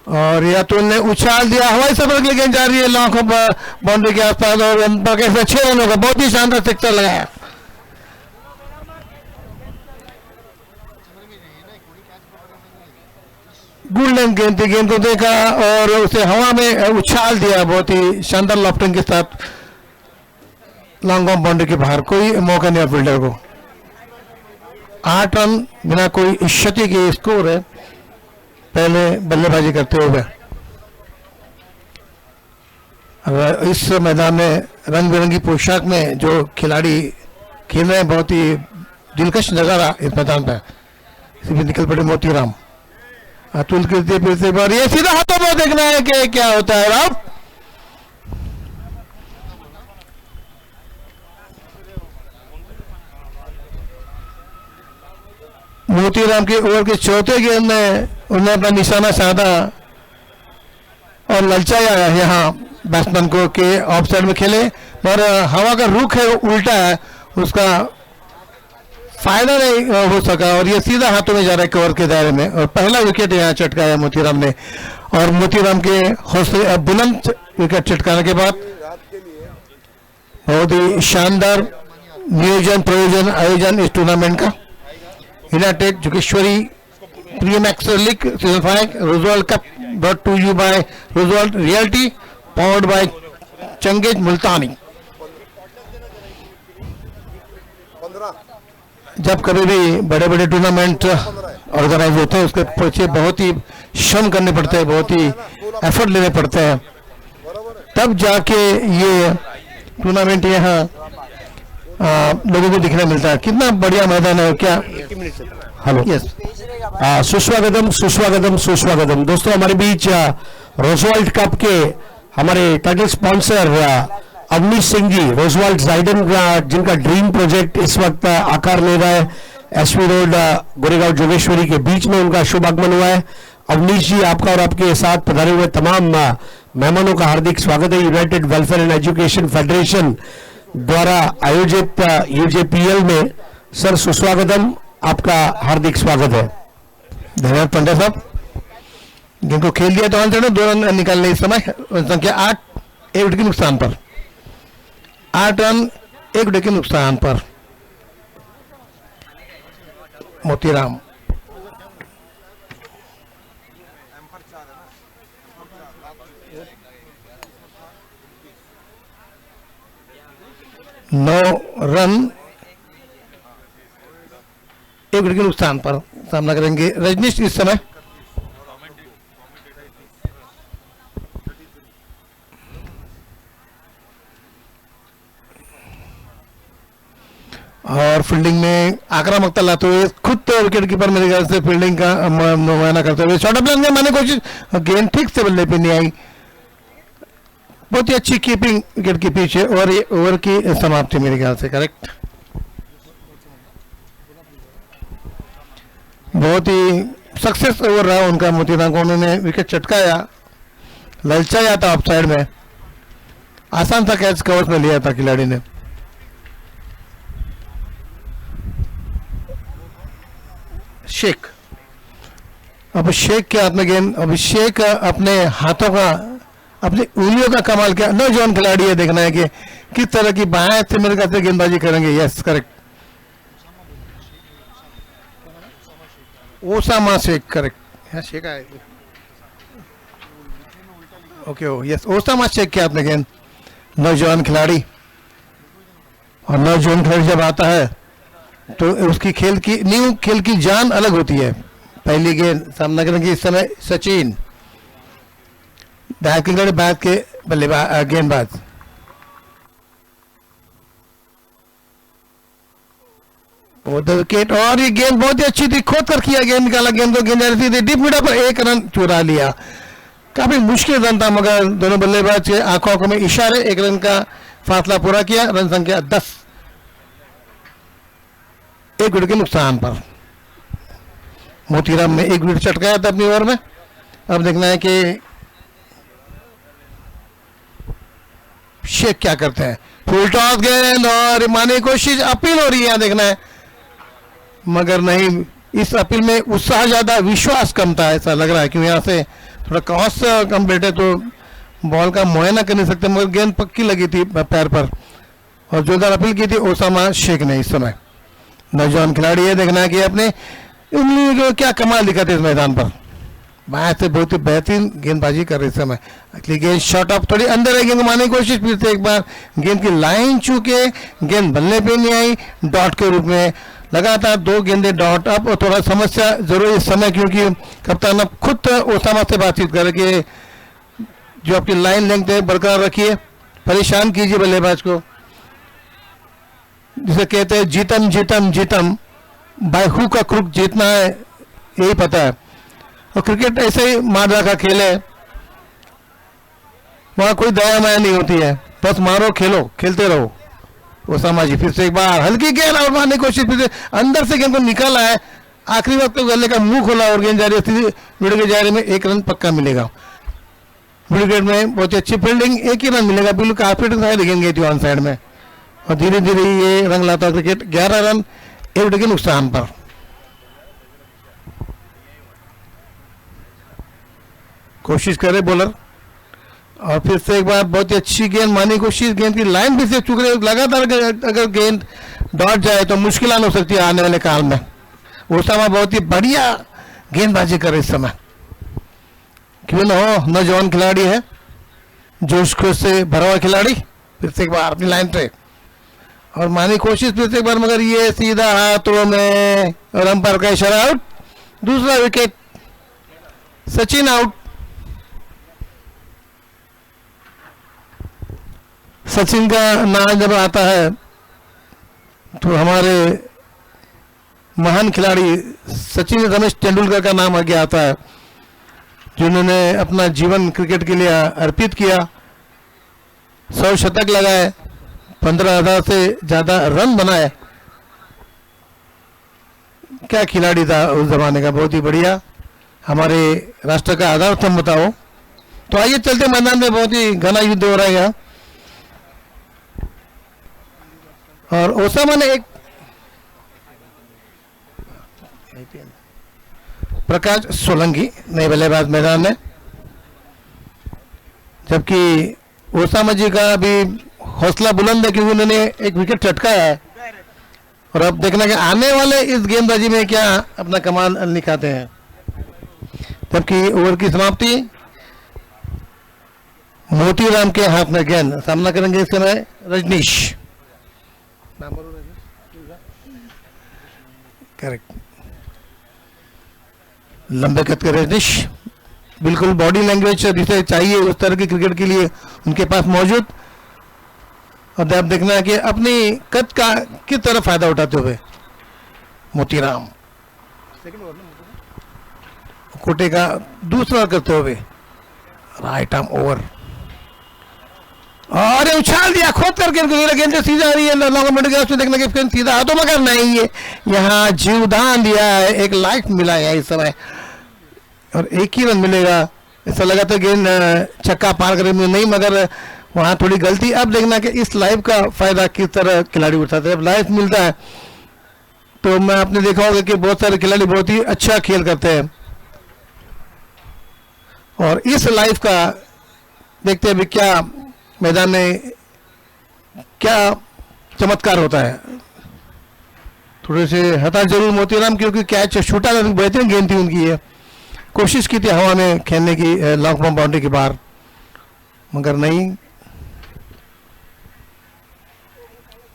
और ये अतुल ने उछाल दिया, हवाई सफर के लिए गेंद जा रही है लॉन्ग ऑफ बाउंड्री के आसपास, और अंपायर कैसे 6 रनों का बहुत ही शानदार सिक्सर लगाया। गुड लेंथ गेंद थी, गेंद को देखा और उसे हवा में उछाल दिया बहुत ही शानदार लॉफ्टिंग के साथ लॉन्ग ऑफ बाउंड्री के बाहर। कोई मौका नहीं फील्डर को। 8 रन बिना कोई क्षति के स्कोर है पहले बल्लेबाजी करते हुए। इस मैदान में रंग बिरंगी पोशाक में जो खिलाड़ी खेल रहे हैं, बहुत ही दिलकश नजारा इस मैदान पर। इसी में निकल पड़े मोतीराम। अतुल के फिर से बार ये सीधा हाथों में देखना है कि क्या होता है। राव मोतीराम के ओवर के चौथे गेंद में उन्होंने अपना निशाना साधा और ललचाया यहाँ बैट्समैन को कि ऑफ साइड में खेले, पर हवा का रुख है उल्टा है, उसका फायदा नहीं हो सका, और ये सीधा हाथों में जा रहा है कवर के दायरे में। और पहला विकेट यहाँ चटकाया मोतीराम ने, और मोतीराम के हौसले बुलंद विकेट चटकाने के बाद बहुत ही शानदार नियोजन प्रयोजन आयोजन इस टूर्नामेंट का। United Jogeshwari premier league season 5 Roosevelt cup brought to you by Roosevelt realty powered by Changez Multani. जब कभी भी बड़े बड़े टूर्नामेंट ऑर्गेनाइज होते हैं उसके पीछे बहुत ही श्रम करने पड़ते हैं, बहुत ही एफर्ट लेने पड़ते हैं, तब जाके ये टूर्नामेंट यहाँ लोगों को दिखने मिलता है। कितना बढ़िया मैदान है। क्या हेलो यस सुस्वागतम सुस्वागतम सुस्वागतम। दोस्तों हमारे बीच रोजवेल्ट कप के हमारे title sponsor Awanish Singh ji, Roosevelt जाइडन का जिनका ड्रीम प्रोजेक्ट इस वक्त आकार ले रहा है एसवी रोड गोरेगांव जोगेश्वरी के बीच में, उनका शुभ आगमन हुआ है। अवनीश जी, आपका और आपके साथ पधारे हुए तमाम मेहमानों का हार्दिक स्वागत है। United welfare and education federation द्वारा आयोजित यूजेपीएल में सर सुस्वागतम, आपका हार्दिक स्वागत है। धन्यवाद पंड्या साहब। गेंद को खेल दिया तो आंसर 2 रन निकालने इस समय संख्या 8 1 विकेट के नुकसान पर। 8 रन 1 विकेट के नुकसान पर मोतीराम। नौ रन 1 विकेट के नुकसान पर सामना करेंगे रजनीश इस समय। और फील्डिंग में आक्रामकता लाते हुए खुद तो विकेट कीपर मेरे ख्याल से फील्डिंग का मुआयना करते हुए शॉर्ट ऑफ लेन में मैंने कोशिश, गेंद ठीक से बल्ले पे नहीं आई, बहुत ही अच्छी कीपिंग विकेट के पीछे, और ये ओवर की समाप्ति मेरे ख्याल से करेक्ट। बहुत ही सक्सेस ओवर रहा उनका। मोतीराम को उन्होंने विकेट चटकाया, ललचाया था ऑफ साइड में, आसान था कैच कवर्स में लिया था खिलाड़ी ने। शेख, अभिषेक के हाथ में गेंद, अभिषेक अपने हाथों का, अपनी उंगलियों का कमाल किया। नौजवान खिलाड़ी है, देखना है कि किस तरह की बाएं से मेरे ख्याल से गेंदबाजी करेंगे। Yes correct, Osama Sheikh correct, Sheikh आए okay oh yes, Osama Sheikh के हाथ में गेंद, नौजवान खिलाड़ी। और नौजवान खिलाड़ी जब आता है तो उसकी खेल की जान अलग होती है। पहली गेंद सामना करेंगे इस समय सचिन, बैट के बैट के बल्लेबाज गेंदबाज। विकेट, और ये गेंद बहुत ही अच्छी थी, खोद कर किया, गेंद निकाला, गेंद को गेंद जा रही थी डीप मिडल पर, एक रन चुरा लिया। काफी मुश्किल रन था, मगर दोनों बल्लेबाज के आंखों में इशारे, एक रन का फासला पूरा किया। रन संख्या 10, एक विकेट के नुकसान पर। मोतीराम ने एक विकेट चटकाया था अपनी ओवर में। अब देखना है कि शेख क्या करते हैं। फुल टॉस गेंद और मारने की कोशिश, अपील हो रही है, देखना है, मगर नहीं, इस अपील में उत्साह ज्यादा, विश्वास कम था ऐसा लग रहा है, क्योंकि यहाँ से थोड़ा क्रॉस कम बैठे तो बॉल का मुआयना कर नहीं सकते, मगर गेंद पक्की लगी थी पैर पर, और जोरदार अपील की थी ओसामा शेख ने। इस समय नौजवान खिलाड़ी है, देखना है कि अपने उंगली को क्या कमाल दिखाते इस मैदान पर। बाएं से बहुत ही बेहतरीन गेंदबाजी कर रहे इस समय। अगली गेंद शॉट ऑफ, थोड़ी अंदर है, गेंद को मारने की कोशिश, फिर से एक बार गेंद की लाइन छूके गेंद बल्ले पे नहीं आई, डॉट के रूप में। लगातार 2 गेंदें डॉट अप, और थोड़ा समस्या जरूर इस समय, क्योंकि कप्तान अब खुद ओसामा से बातचीत करे कि जो आपकी लाइन लेंथ है बरकरार रखिए, परेशान कीजिए बल्लेबाज को, जिसे कहते हैं जीतम जीतम जीतम, बाय हु का क्रुक जीतना है, यही पता है। और क्रिकेट ऐसे ही मादरा का खेल है, वहां कोई दया माया नहीं होती है, बस मारो, खेलो, खेलते रहो। ओसामा जी फिर से एक बार हल्की गेंद और मारने की कोशिश, फिर से अंदर से गेंद को निकाला है, आखिरी वक्त तो गले का मुंह खोला और गेंद जा रही है, मिड के जारी में 1 रन पक्का मिलेगा। विकेट में बहुत अच्छी फील्डिंग, 1 ही रन मिलेगा, बिल्कुल कारपेट साइड गेंद गई थी ऑन साइड में, और धीरे धीरे ये रंग लाता क्रिकेट। 11 रन 1 विकेट के नुकसान पर। कोशिश करे बॉलर, और फिर से एक बार बहुत ही अच्छी गेंद मारने की कोशिश, गेंद की लाइन भी से चुक रही, लगातार अगर गेंद डॉट जाए तो मुश्किल हो सकती है आने वाले काल में। ओसामा बहुत ही बढ़िया गेंदबाजी करे इस समय, क्यों ना हो, नौजवान खिलाड़ी है, जोश खोश से भरा हुआ खिलाड़ी। फिर से एक बार अपनी लाइन पे और मारने की कोशिश, फिर से एक बार, मगर ये सीधा हाथों में, और अंपायर का इशारा, आउट। दूसरा विकेट, सचिन आउट। सचिन का नाम जब आता है तो हमारे महान खिलाड़ी सचिन रमेश तेंदुलकर का नाम आगे आता है, जिन्होंने अपना जीवन क्रिकेट के लिए अर्पित किया। 100 शतक लगाए, 15,000 से ज्यादा रन बनाए। क्या खिलाड़ी था उस जमाने का, बहुत ही बढ़िया, हमारे राष्ट्र का आधार स्तंभ बताओ। तो आइए चलते मैदान में, बहुत ही घना युद्ध हो रहा है यहाँ। और ओसामा ने एक प्रकाश सोलंकी नए बल्लेबाज मैदान में, जबकि ओसामा जी का अभी हौसला बुलंद है, क्योंकि उन्होंने एक विकेट चटकाया है। और अब देखना कि आने वाले इस गेंदबाजी में क्या अपना कमाल दिखाते हैं। जबकि ओवर की समाप्ति, मोतीराम के हाथ में गेंद, सामना करेंगे इस समय रजनीश। करेक्ट, लंबे कद के रजनीश, बिल्कुल बॉडी लैंग्वेज जिसे चाहिए उस तरह की क्रिकेट के लिए उनके पास मौजूद। और अब देखना है कि अपनी कद का किस तरह फायदा उठाते हुए मोतीराम कोटे का दूसरा करते हुए राइट आर्म ओवर, और ये उछाल दिया खोद करके इनको, गेंद से सीधा आ रही है लॉन्ग मिड गया, उसमें देखने के सीधा हाथों मगर नहीं, ये यहाँ जीवदान दिया है, एक लाइफ मिला है इस समय और एक ही रन मिलेगा। ऐसा लगा था गेंद छक्का पार करने में नहीं, मगर वहाँ थोड़ी गलती। अब देखना कि इस लाइफ का फायदा किस तरह खिलाड़ी उठाते हैं। जब लाइफ मिलता है तो मैं आपने देखा होगा कि बहुत सारे खिलाड़ी बहुत ही अच्छा खेल करते हैं और इस लाइफ का देखते हैं भी क्या मैदान में क्या चमत्कार होता है। थोड़े से हताश जरूर मोतीराम क्योंकि कैच छूटा, बेहतरीन गेंद थी उनकी, है कोशिश की थी हवा में खेलने की लॉन्ग फॉर्म बाउंड्री के बाहर, मगर नहीं।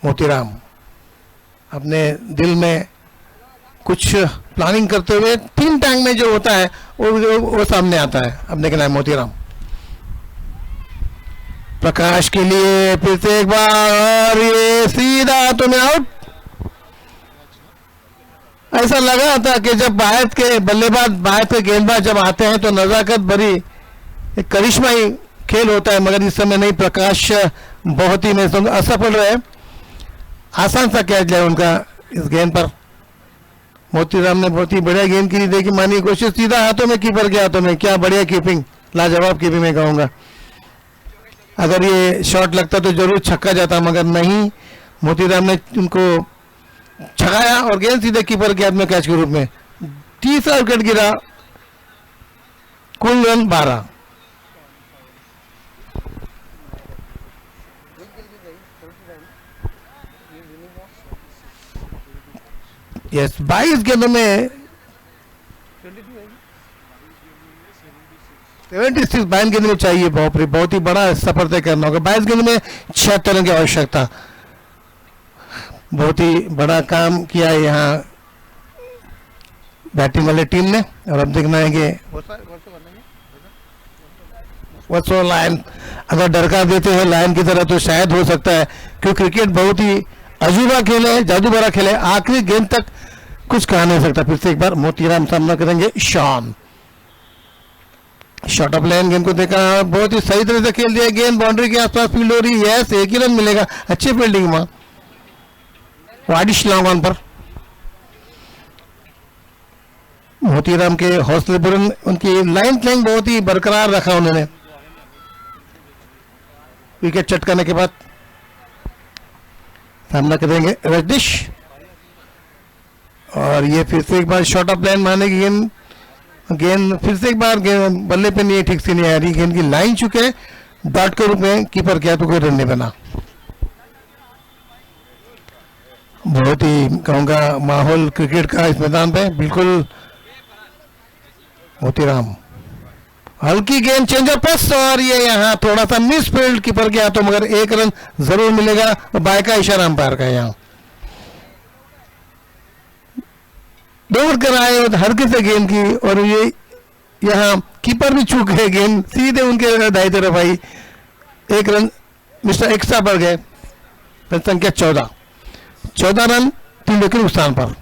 मोतीराम अपने दिल में कुछ प्लानिंग करते हुए 3 टैंक में जो होता है वो सामने आता है। अब देखना है मोतीराम प्रकाश के लिए फिर से एक बार और ये सीधा तो में आउट। ऐसा लगा था कि जब भारत के बल्लेबाज, भारत के गेंदबाज जब आते हैं तो नजाकत भरी एक करिश्माई खेल होता है, मगर इस समय नहीं। प्रकाश बहुत ही मैं समझ असफल रहे, आसान सा कैच लिया उनका इस गेंद पर। मोतीराम ने बहुत ही बढ़िया गेंद की, देखी मानी कोशिश, सीधा हाथों में, कीपर के हाथों में। क्या बढ़िया कीपिंग, लाजवाब कीपिंग मैं कहूँगा। अगर ये शॉट लगता तो जरूर छक्का जाता, मगर नहीं, मोतीराम ने उनको छकाया और गेंद सीधे कीपर के हाथ में कैच के रूप में। तीसरा विकेट गिरा, कुल रन 12। यस, 22 गेंदों में 76 22 गेंद में चाहिए, बाप रे, बहुत ही बड़ा सफर तय करना होगा। 22 गेंद में 76 रन की आवश्यकता, बहुत ही बड़ा काम किया है यहाँ बैटिंग वाले टीम ने। और अब देखना है कि वत्सो लायन अगर डरका देते हैं लायन की तरह तो शायद हो सकता है, क्योंकि क्रिकेट बहुत ही अजूबा खेल है, जादू भरा खेल है, आखिरी गेंद तक कुछ कहा नहीं सकता। फिर से एक बार मोतीराम सामना करेंगे शॉन। शॉट ऑफ लाइन गेंद को देखा, बहुत ही सही तरह से खेल दिया, गेंद बाउंड्री के आसपास फील्ड हो रही है, एक ही रन मिलेगा। अच्छी फील्डिंग वहां वाडिश लॉन्ग ऑन पर। मोतीराम के हौसले बुलंद, उनकी लाइन प्लेइंग बहुत ही बरकरार रखा उन्होंने विकेट चटकाने के बाद। सामना करेंगे रजनीश और ये फिर से एक बार शॉट ऑफ लाइन मारने की गेंद फिर से एक बार बल्ले पे नहीं, ठीक से नहीं आ रही गेंद की लाइन, चुके डॉट के रूप में कीपर किया तो कोई रन नहीं बना। बहुत ही कहूँगा माहौल क्रिकेट का इस मैदान पे बिल्कुल। मोतीराम हल्की गेंद, चेंज ऑफ पेस और ये यहाँ थोड़ा सा मिस फील्ड कीपर के हाथों, मगर एक रन जरूर मिलेगा। बाय का इशारा अंपायर का यहाँ दौड़ कर आए और हल्के से गेंद की और ये यहाँ कीपर भी चूक गए, गेंद सीधे उनके दाई तरफ आई। एक रन मिस्टर एक्स्ट्रा बढ़ गए, संख्या 14 रन 3 विकेट नुकसान पर।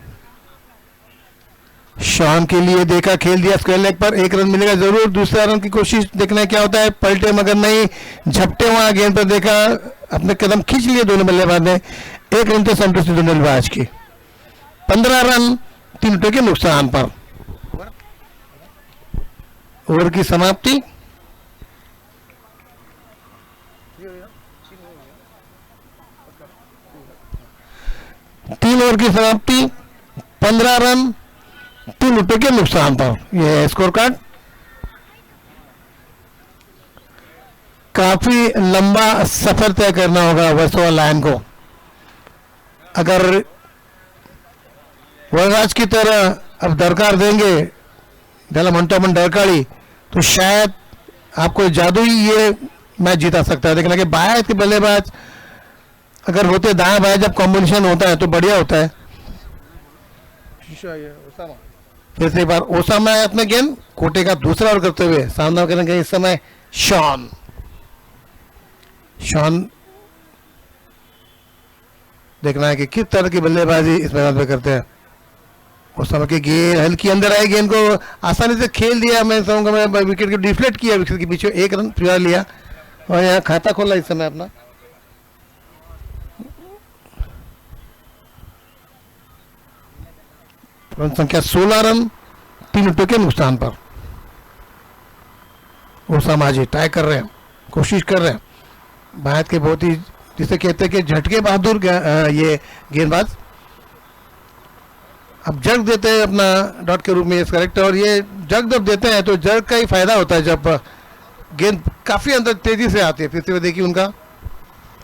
शॉन के लिए देखा, खेल दिया स्क्वायर लेग पर, एक रन मिलेगा जरूर। दूसरा रन की कोशिश, देखना क्या होता है, पलटे मगर नहीं, झपटे वहां गेंद पर देखा, अपने कदम खींच लिए दोनों बल्लेबाज ने। एक रन तो संतोष बल्लेबाज की। 15 रन 3 विकेट के नुकसान पर। ओवर की समाप्ति। तीन ओवर की समाप्ति, 15 रन 3 विकेट के नुकसान पर। यह स्कोर कार्ड। काफी लंबा सफर तय करना होगा वसुआ लायन को। अगर वरराज की तरह अब दरकार देंगे डेलामंटोमन डरकाड़ी तो शायद आपको जादू ही ये मैच जीता सकता है। देखना कि बाएं के बल्लेबाज अगर होते, दाएं बाएं जब कॉम्बिनेशन होता है तो बढ़िया होता है। फिर से एक बार ओसामा है अपने गेंद, कोटे का दूसरा ओवर करते हुए सामना करेंगे इस समय शॉन। देखना है कि किस तरह की बल्लेबाजी इस मैदान पे करते हैं। उस समय की गेंद हल्की अंदर आई, गेंद को आसानी से खेल दिया, मैं समझूंगा मैं विकेट को डिफ्लेक्ट किया, विकेट के पीछे एक रन फिर लिया। और यहाँ खाता खोला इस समय अपना। रन संख्या 16 रन 3 विकेट के नुकसान पर। ओसामा जी ट्राई कर रहे हैं, कोशिश कर रहे हैं। भारत के बहुत ही जिसे कहते हैं कि झटके बहादुर ये गेंदबाज अब जर्क देते हैं अपना डॉट के रूप में, इस करेक्ट। और ये जर्क जब देते हैं तो जर्क का ही फायदा होता है जब गेंद काफी अंदर तेजी से आती है। फिर से देखिए उनका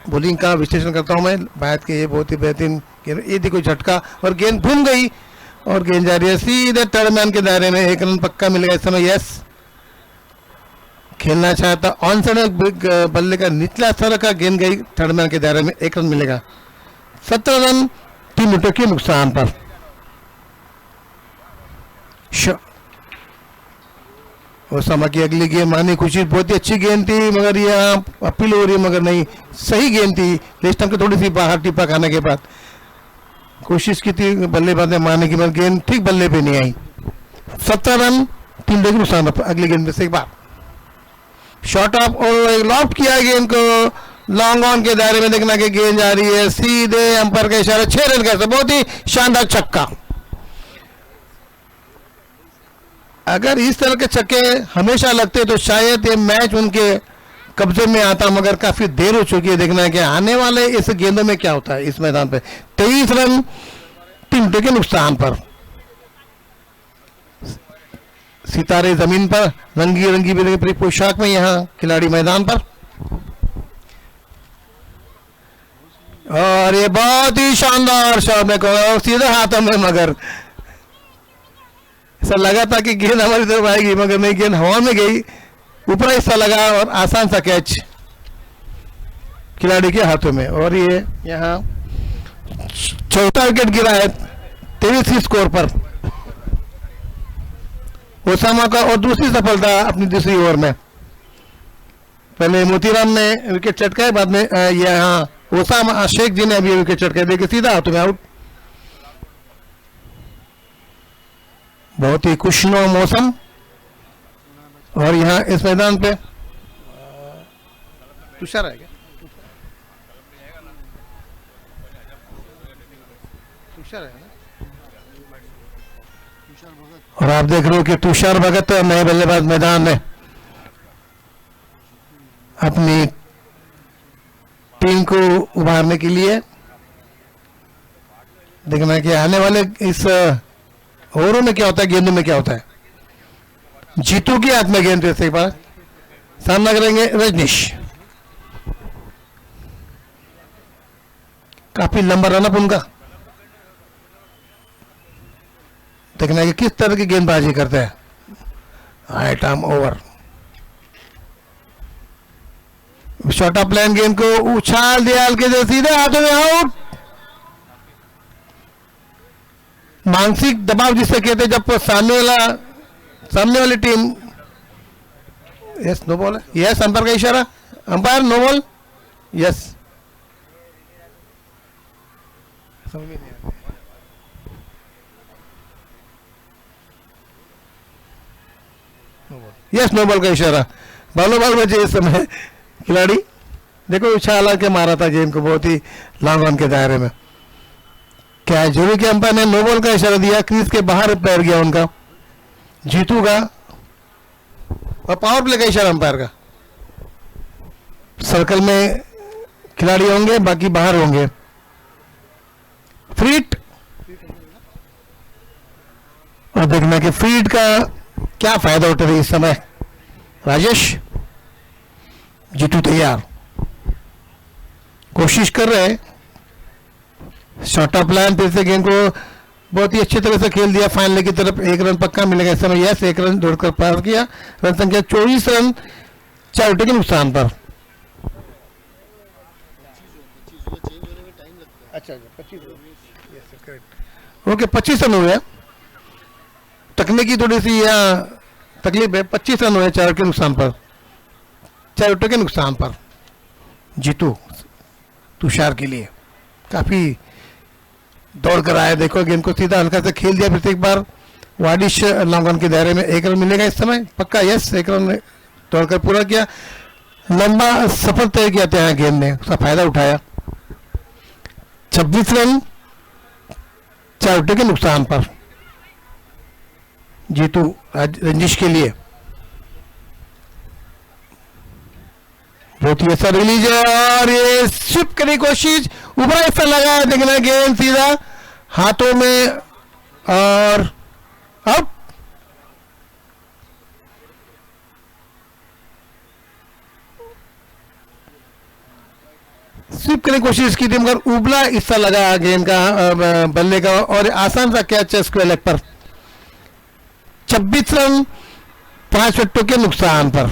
बॉलिंग का विश्लेषण करता हूं मैं। भारत के ये बहुत ही बेहतरीन गेंद, ये देखो झटका और गेंद घूम गई और गेंद जा रही है सीधे थर्ड मैन के दायरे में। 1 रन पक्का मिलेगा इस समय। यस, खेलना चाहता ऑन साइड बल्ले का निचला स्तर का गेंद गई थर्ड मैन के दायरे में, 1 रन मिलेगा। 17 रन 3 विकेट के नुकसान पर। ओसामा की अगली गेंद मानी खुशी, बहुत ही अच्छी गेंद थी मगर यहाँ अपील हो रही है, मगर नहीं, सही गेंद थी। लेस्ट के थोड़ी सी बाहर टिप्पा खाने के बाद कोशिश की थी बल्लेबाज ने मारने की, मगर गेंद ठीक बल्ले पे नहीं आई। 17 रन 3 विकेट के नुकसान पर। अगली गेंद में से एक बार शॉर्ट ऑफ और लॉफ्ट किया गेंद को लॉन्ग ऑन के दायरे में। देखना कि गेंद जा रही है सीधे अंपायर का इशारा, 6 रन का। बहुत ही शानदार छक्का। अगर इस तरह के छक्के हमेशा लगते तो शायद ये मैच उनके कब्जे में आता, मगर काफी देर हो चुकी है। देखना है कि आने वाले इस गेंदों में क्या होता है इस मैदान पे। 23 रन 3 विकेट के नुकसान पर। सितारे जमीन पर, रंगी रंगी पोशाक में यहाँ खिलाड़ी मैदान पर। और ये बहुत ही शानदार शॉट में सीधे हाथों में, मगर ऐसा लगा था कि गेंद हमारी तरफ आएगी, मगर नहीं, गेंद हवा में गई, ऊपर हिस्सा लगा और आसान सा कैच खिलाड़ी के हाथों में। और ये यहाँ चौथा विकेट गिरा है 23 स्कोर पर ओसामा का, और दूसरी सफलता अपनी दूसरी ओवर में। पहले मोतीराम ने विकेट चटकाए, बाद में यहाँ ओसामा शेख जी ने अभी विकेट चटकाए, देखिए सीधा हाथों में आउट। बहुत ही खुशनुमा मौसम और यहाँ इस मैदान पे तुषार है क्या? तुषार है ना? और आप देख रहे हो कि तुषार भगत नए बल्लेबाज मैदान में अपनी टीम को उभारने के लिए। देखना है कि आने वाले इस ओवरों में क्या होता है, गेंदों में क्या होता है। जीतू के हाथ में गेंद से एक बार सामना करेंगे रजनीश। काफी लंबा रनअप उनका। देखना है कि किस तरह की गेंदबाजी करते हैं। Item over, short of plan गेंद को उछाल दिया हल्के से सीधे हाथों में, आउट। मानसिक दबाव जिसे कहते हैं, जब सामने वाली टीम। यस, नो बॉल है। यस, अंपायर का इशारा, अंपायर नो बॉल। यस, समझ में नहीं आया। यस, नो बॉल का इशारा। बालों बाल बचे इस समय। खिलाड़ी देखो उछाला के मारा था गेंद को बहुत ही लॉन्ग ऑन के दायरे में। क्या जरूरी के अंपायर ने नो बॉल का इशारा दिया, क्रीज के बाहर पैर गया उनका, जीतू का, और पावर प्ले का इशारा अंपायर का। सर्कल में खिलाड़ी होंगे, बाकी बाहर होंगे। फ्रीट, और देखना कि फ्रीट का क्या फायदा उठा रही इस समय। राजेश, जीतू तैयार, कोशिश कर रहे हैं। शॉर्ट ऑफ प्लान फिर से गेंद को बहुत ही अच्छी तरह से खेल दिया फाइनल की तरफ। 1 रन पक्का मिलेगा इस समय। यस, 1 रन दौड़कर पार किया। रन संख्या 24 रन 4 विकेट के नुकसान पर। अच्छा, 25 ओके, 25 रन हुए। तकनीकी थोड़ी सी यहाँ तकलीफ है। 25 रन हुए 4 विकेट के नुकसान पर, 4 विकेट के नुकसान पर। जीतू तुषार के लिए काफी दौड़ कर आया। देखो गेंद को सीधा हल्का से खेल दिया, फिर से एक बार वाडिश लॉन्ग ऑन के दायरे में। 1 रन मिलेगा इस समय पक्का। यस, 1 रन दौड़कर पूरा किया। लंबा सफर तय किया था गेंद ने, उसका फायदा उठाया। 26 रन 4 विकेट के नुकसान पर जीतू आज रंजिश के लिए। बहुत ही अच्छा रिलीज है और ये स्विप करने की कोशिश, ऊपर ऐसा लगा, देखना गेंद सीधा हाथों में और अब स्विप करने की कोशिश की थी मगर उबला हिस्सा लगा गेंद का बल्ले का और आसान सा कैच है स्क्वायर लेग पर। 26 रन 5 विकेटों के नुकसान पर।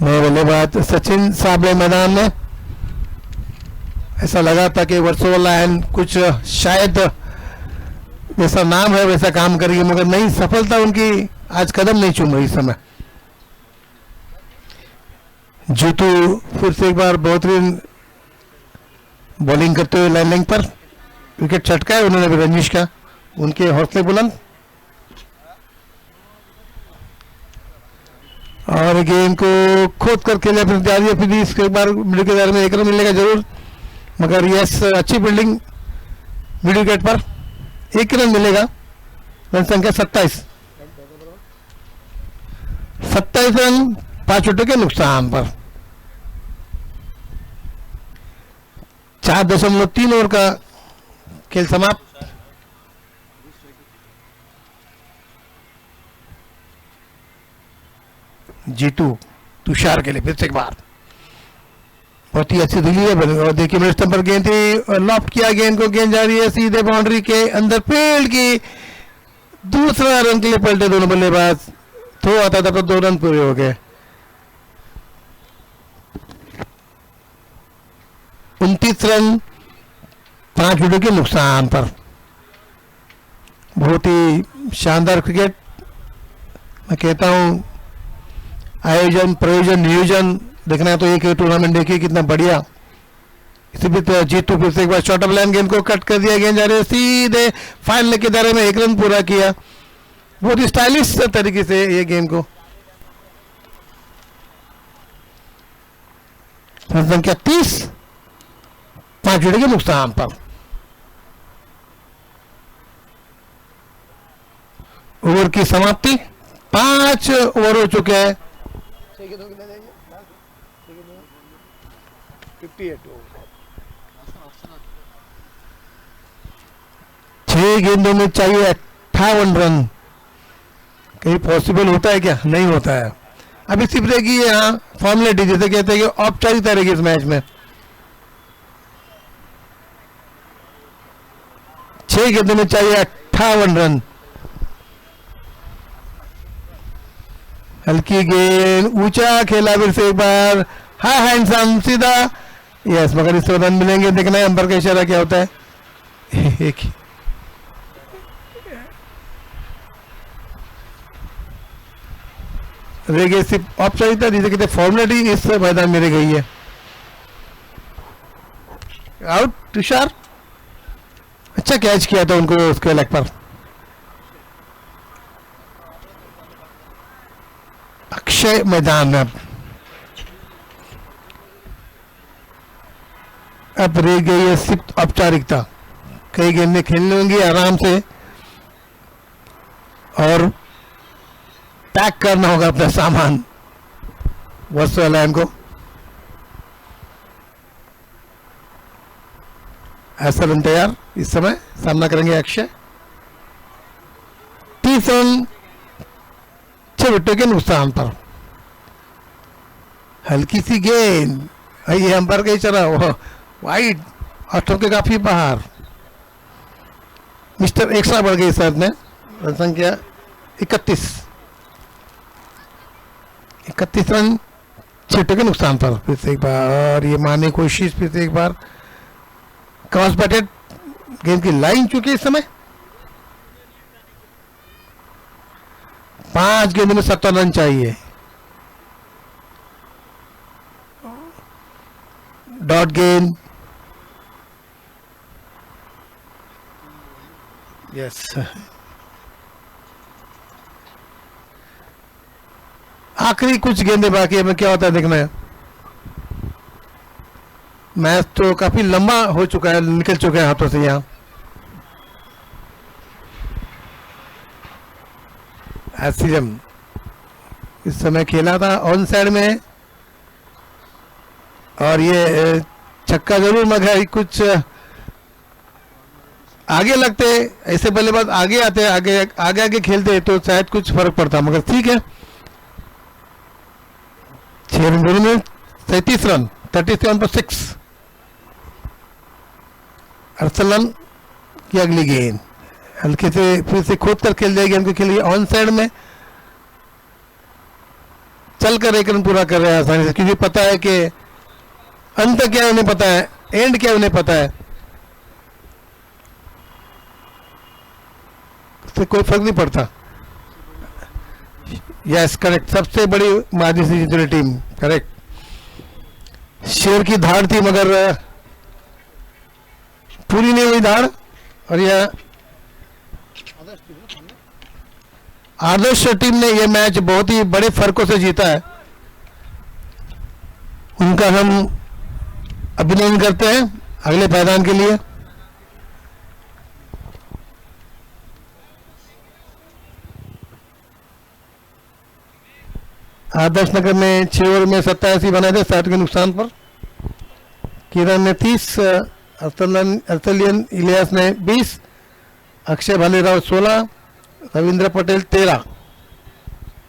नए बल्लेबाज सचिन साबले मैदान में। ऐसा लगा था कि वर्सोवाला एंड कुछ शायद जैसा नाम है वैसा काम करेगी मगर नहीं, सफलता उनकी आज कदम नहीं चूम रही इस समय। जीतू फिर से एक बार बेहतरीन बॉलिंग करते हुए लाइन लाइन पर विकेट चटका है उन्होंने भी रंजिश का, उनके हौसले बुलंद। और गेंद को खोद कर खेले फिर जा रही है, फिर इसके बार मिडिल के दायरे में 1 रन मिलेगा जरूर मगर यस अच्छी फील्डिंग मिड विकेट पर 1 रन मिलेगा। रन संख्या 27 रन 5 विकेटों के नुकसान पर। 4.3 ओवर का खेल समाप्त। जीतू तुषार के लिए फिर से एक बार बहुत ही अच्छी दिली है और देखिए मिड स्टंप पर गेंद थी, लॉफ्ट किया गेंद को, गेंद जा रही है सीधे बाउंड्री के अंदर फील्ड की। दूसरा रन के लिए पलटे दोनों बल्लेबाज, थ्रो आता था तो 2 रन पूरे हो गए। 29 रन 5 विकेटों के नुकसान पर। बहुत ही शानदार क्रिकेट, मैं कहता हूं आयोजन प्रयोजन नियोजन देखना है तो एक टूर्नामेंट देखिए कितना बढ़िया। इसी भी तो जीतू फिर से एक बार शॉर्ट ऑफ लाइन गेंद को कट कर दिया, गेंद जा रही है सीधे फाइनल के दायरे में 1 रन पूरा किया। बहुत ही स्टाइलिश तरीके से ये गेंद को। रन संख्या 30 5 विकेट के नुकसान पर। ओवर की समाप्ति, 5 ओवर हो चुके हैं। 6 गेंदों में चाहिए 58 रन। कहीं पॉसिबल होता है क्या? नहीं होता है। अभी सिर्फ रहेगी यहाँ फॉर्मेलिटी, जैसे कहते हैं कि औपचारिकता रहेगी इस मैच में। 6 गेंदों में चाहिए 58 रन। हल्की गेंद, ऊंचा खेला फिर से एक बार, हाई हैंडसम सीधा, यस मगर इस रन मिलेंगे। देखना है अंपायर का इशारा क्या होता है। एक रह गए सिर्फ औपचारिकता, जिसे कहते फॉर्मेलिटी इस मैदान में रह गई है। आउट तुषार, अच्छा कैच किया था उनको उसके लेग पर। अक्षय मैदान में अब रह गई है सिर्फ औपचारिकता। कई गेंदें खेलनी होंगी आराम से और पैक करना होगा अपना सामान वर्सोवाला को। ऐसा रन तैयार, इस समय सामना करेंगे अक्षय। 30 रन 6 विकेटों के नुकसान पर। हल्की सी गेंद, ये अंपायर का ही चला वाइड और के काफी बाहर। मिस्टर एक्स्ट्रा बढ़ गई सर ने। रन संख्या 31 रन 6 विकेटों के नुकसान पर। फिर से एक बार और ये मारने की कोशिश, फिर से एक बार क्रॉस बैटेड गेंद की लाइन चुकी इस समय। 5 गेंदों में 70 रन चाहिए। डॉट गेंद, यस आखिरी कुछ गेंदे बाकी है, क्या होता है देखना है। मैच तो काफी लंबा हो चुका है, निकल चुके हैं हाथों से यहाँ। एसियम इस समय खेला था ऑन साइड में, और ये छक्का जरूर, मगर कुछ आगे लगते, ऐसे बल्लेबाज आगे आते, आगे आगे आगे खेलते तो शायद कुछ फर्क पड़ता, मगर ठीक है। 6 रन में 37 रन, 37/6। अरसलन की अगली गेंद हल्के से फिर से खोद कर खेल जाएगी, उनको खेलिए ऑन साइड में, चलकर 1 रन पूरा कर रहे हैं आसानी से, क्योंकि पता है कि अंत क्या उन्हें पता है, एंड क्या उन्हें पता है, उससे कोई फर्क नहीं पड़ता। यस करेक्ट, सबसे बड़ी मार्जिन से जीत रही टीम, करेक्ट। शेर की धाड़ थी मगर पूरी नहीं हुई धाड़, और यह आदर्श टीम ने यह मैच बहुत ही बड़े फर्कों से जीता है, उनका हम अभिनंदन करते हैं अगले पायदान के लिए। आदर्श नगर ने 6 ओवर में 87 बनाए थे 60 के नुकसान पर। किरण ने 30, अर्थलियन इलियास ने 20, अक्षय भालेराव 16, रविंद्र पटेल 13।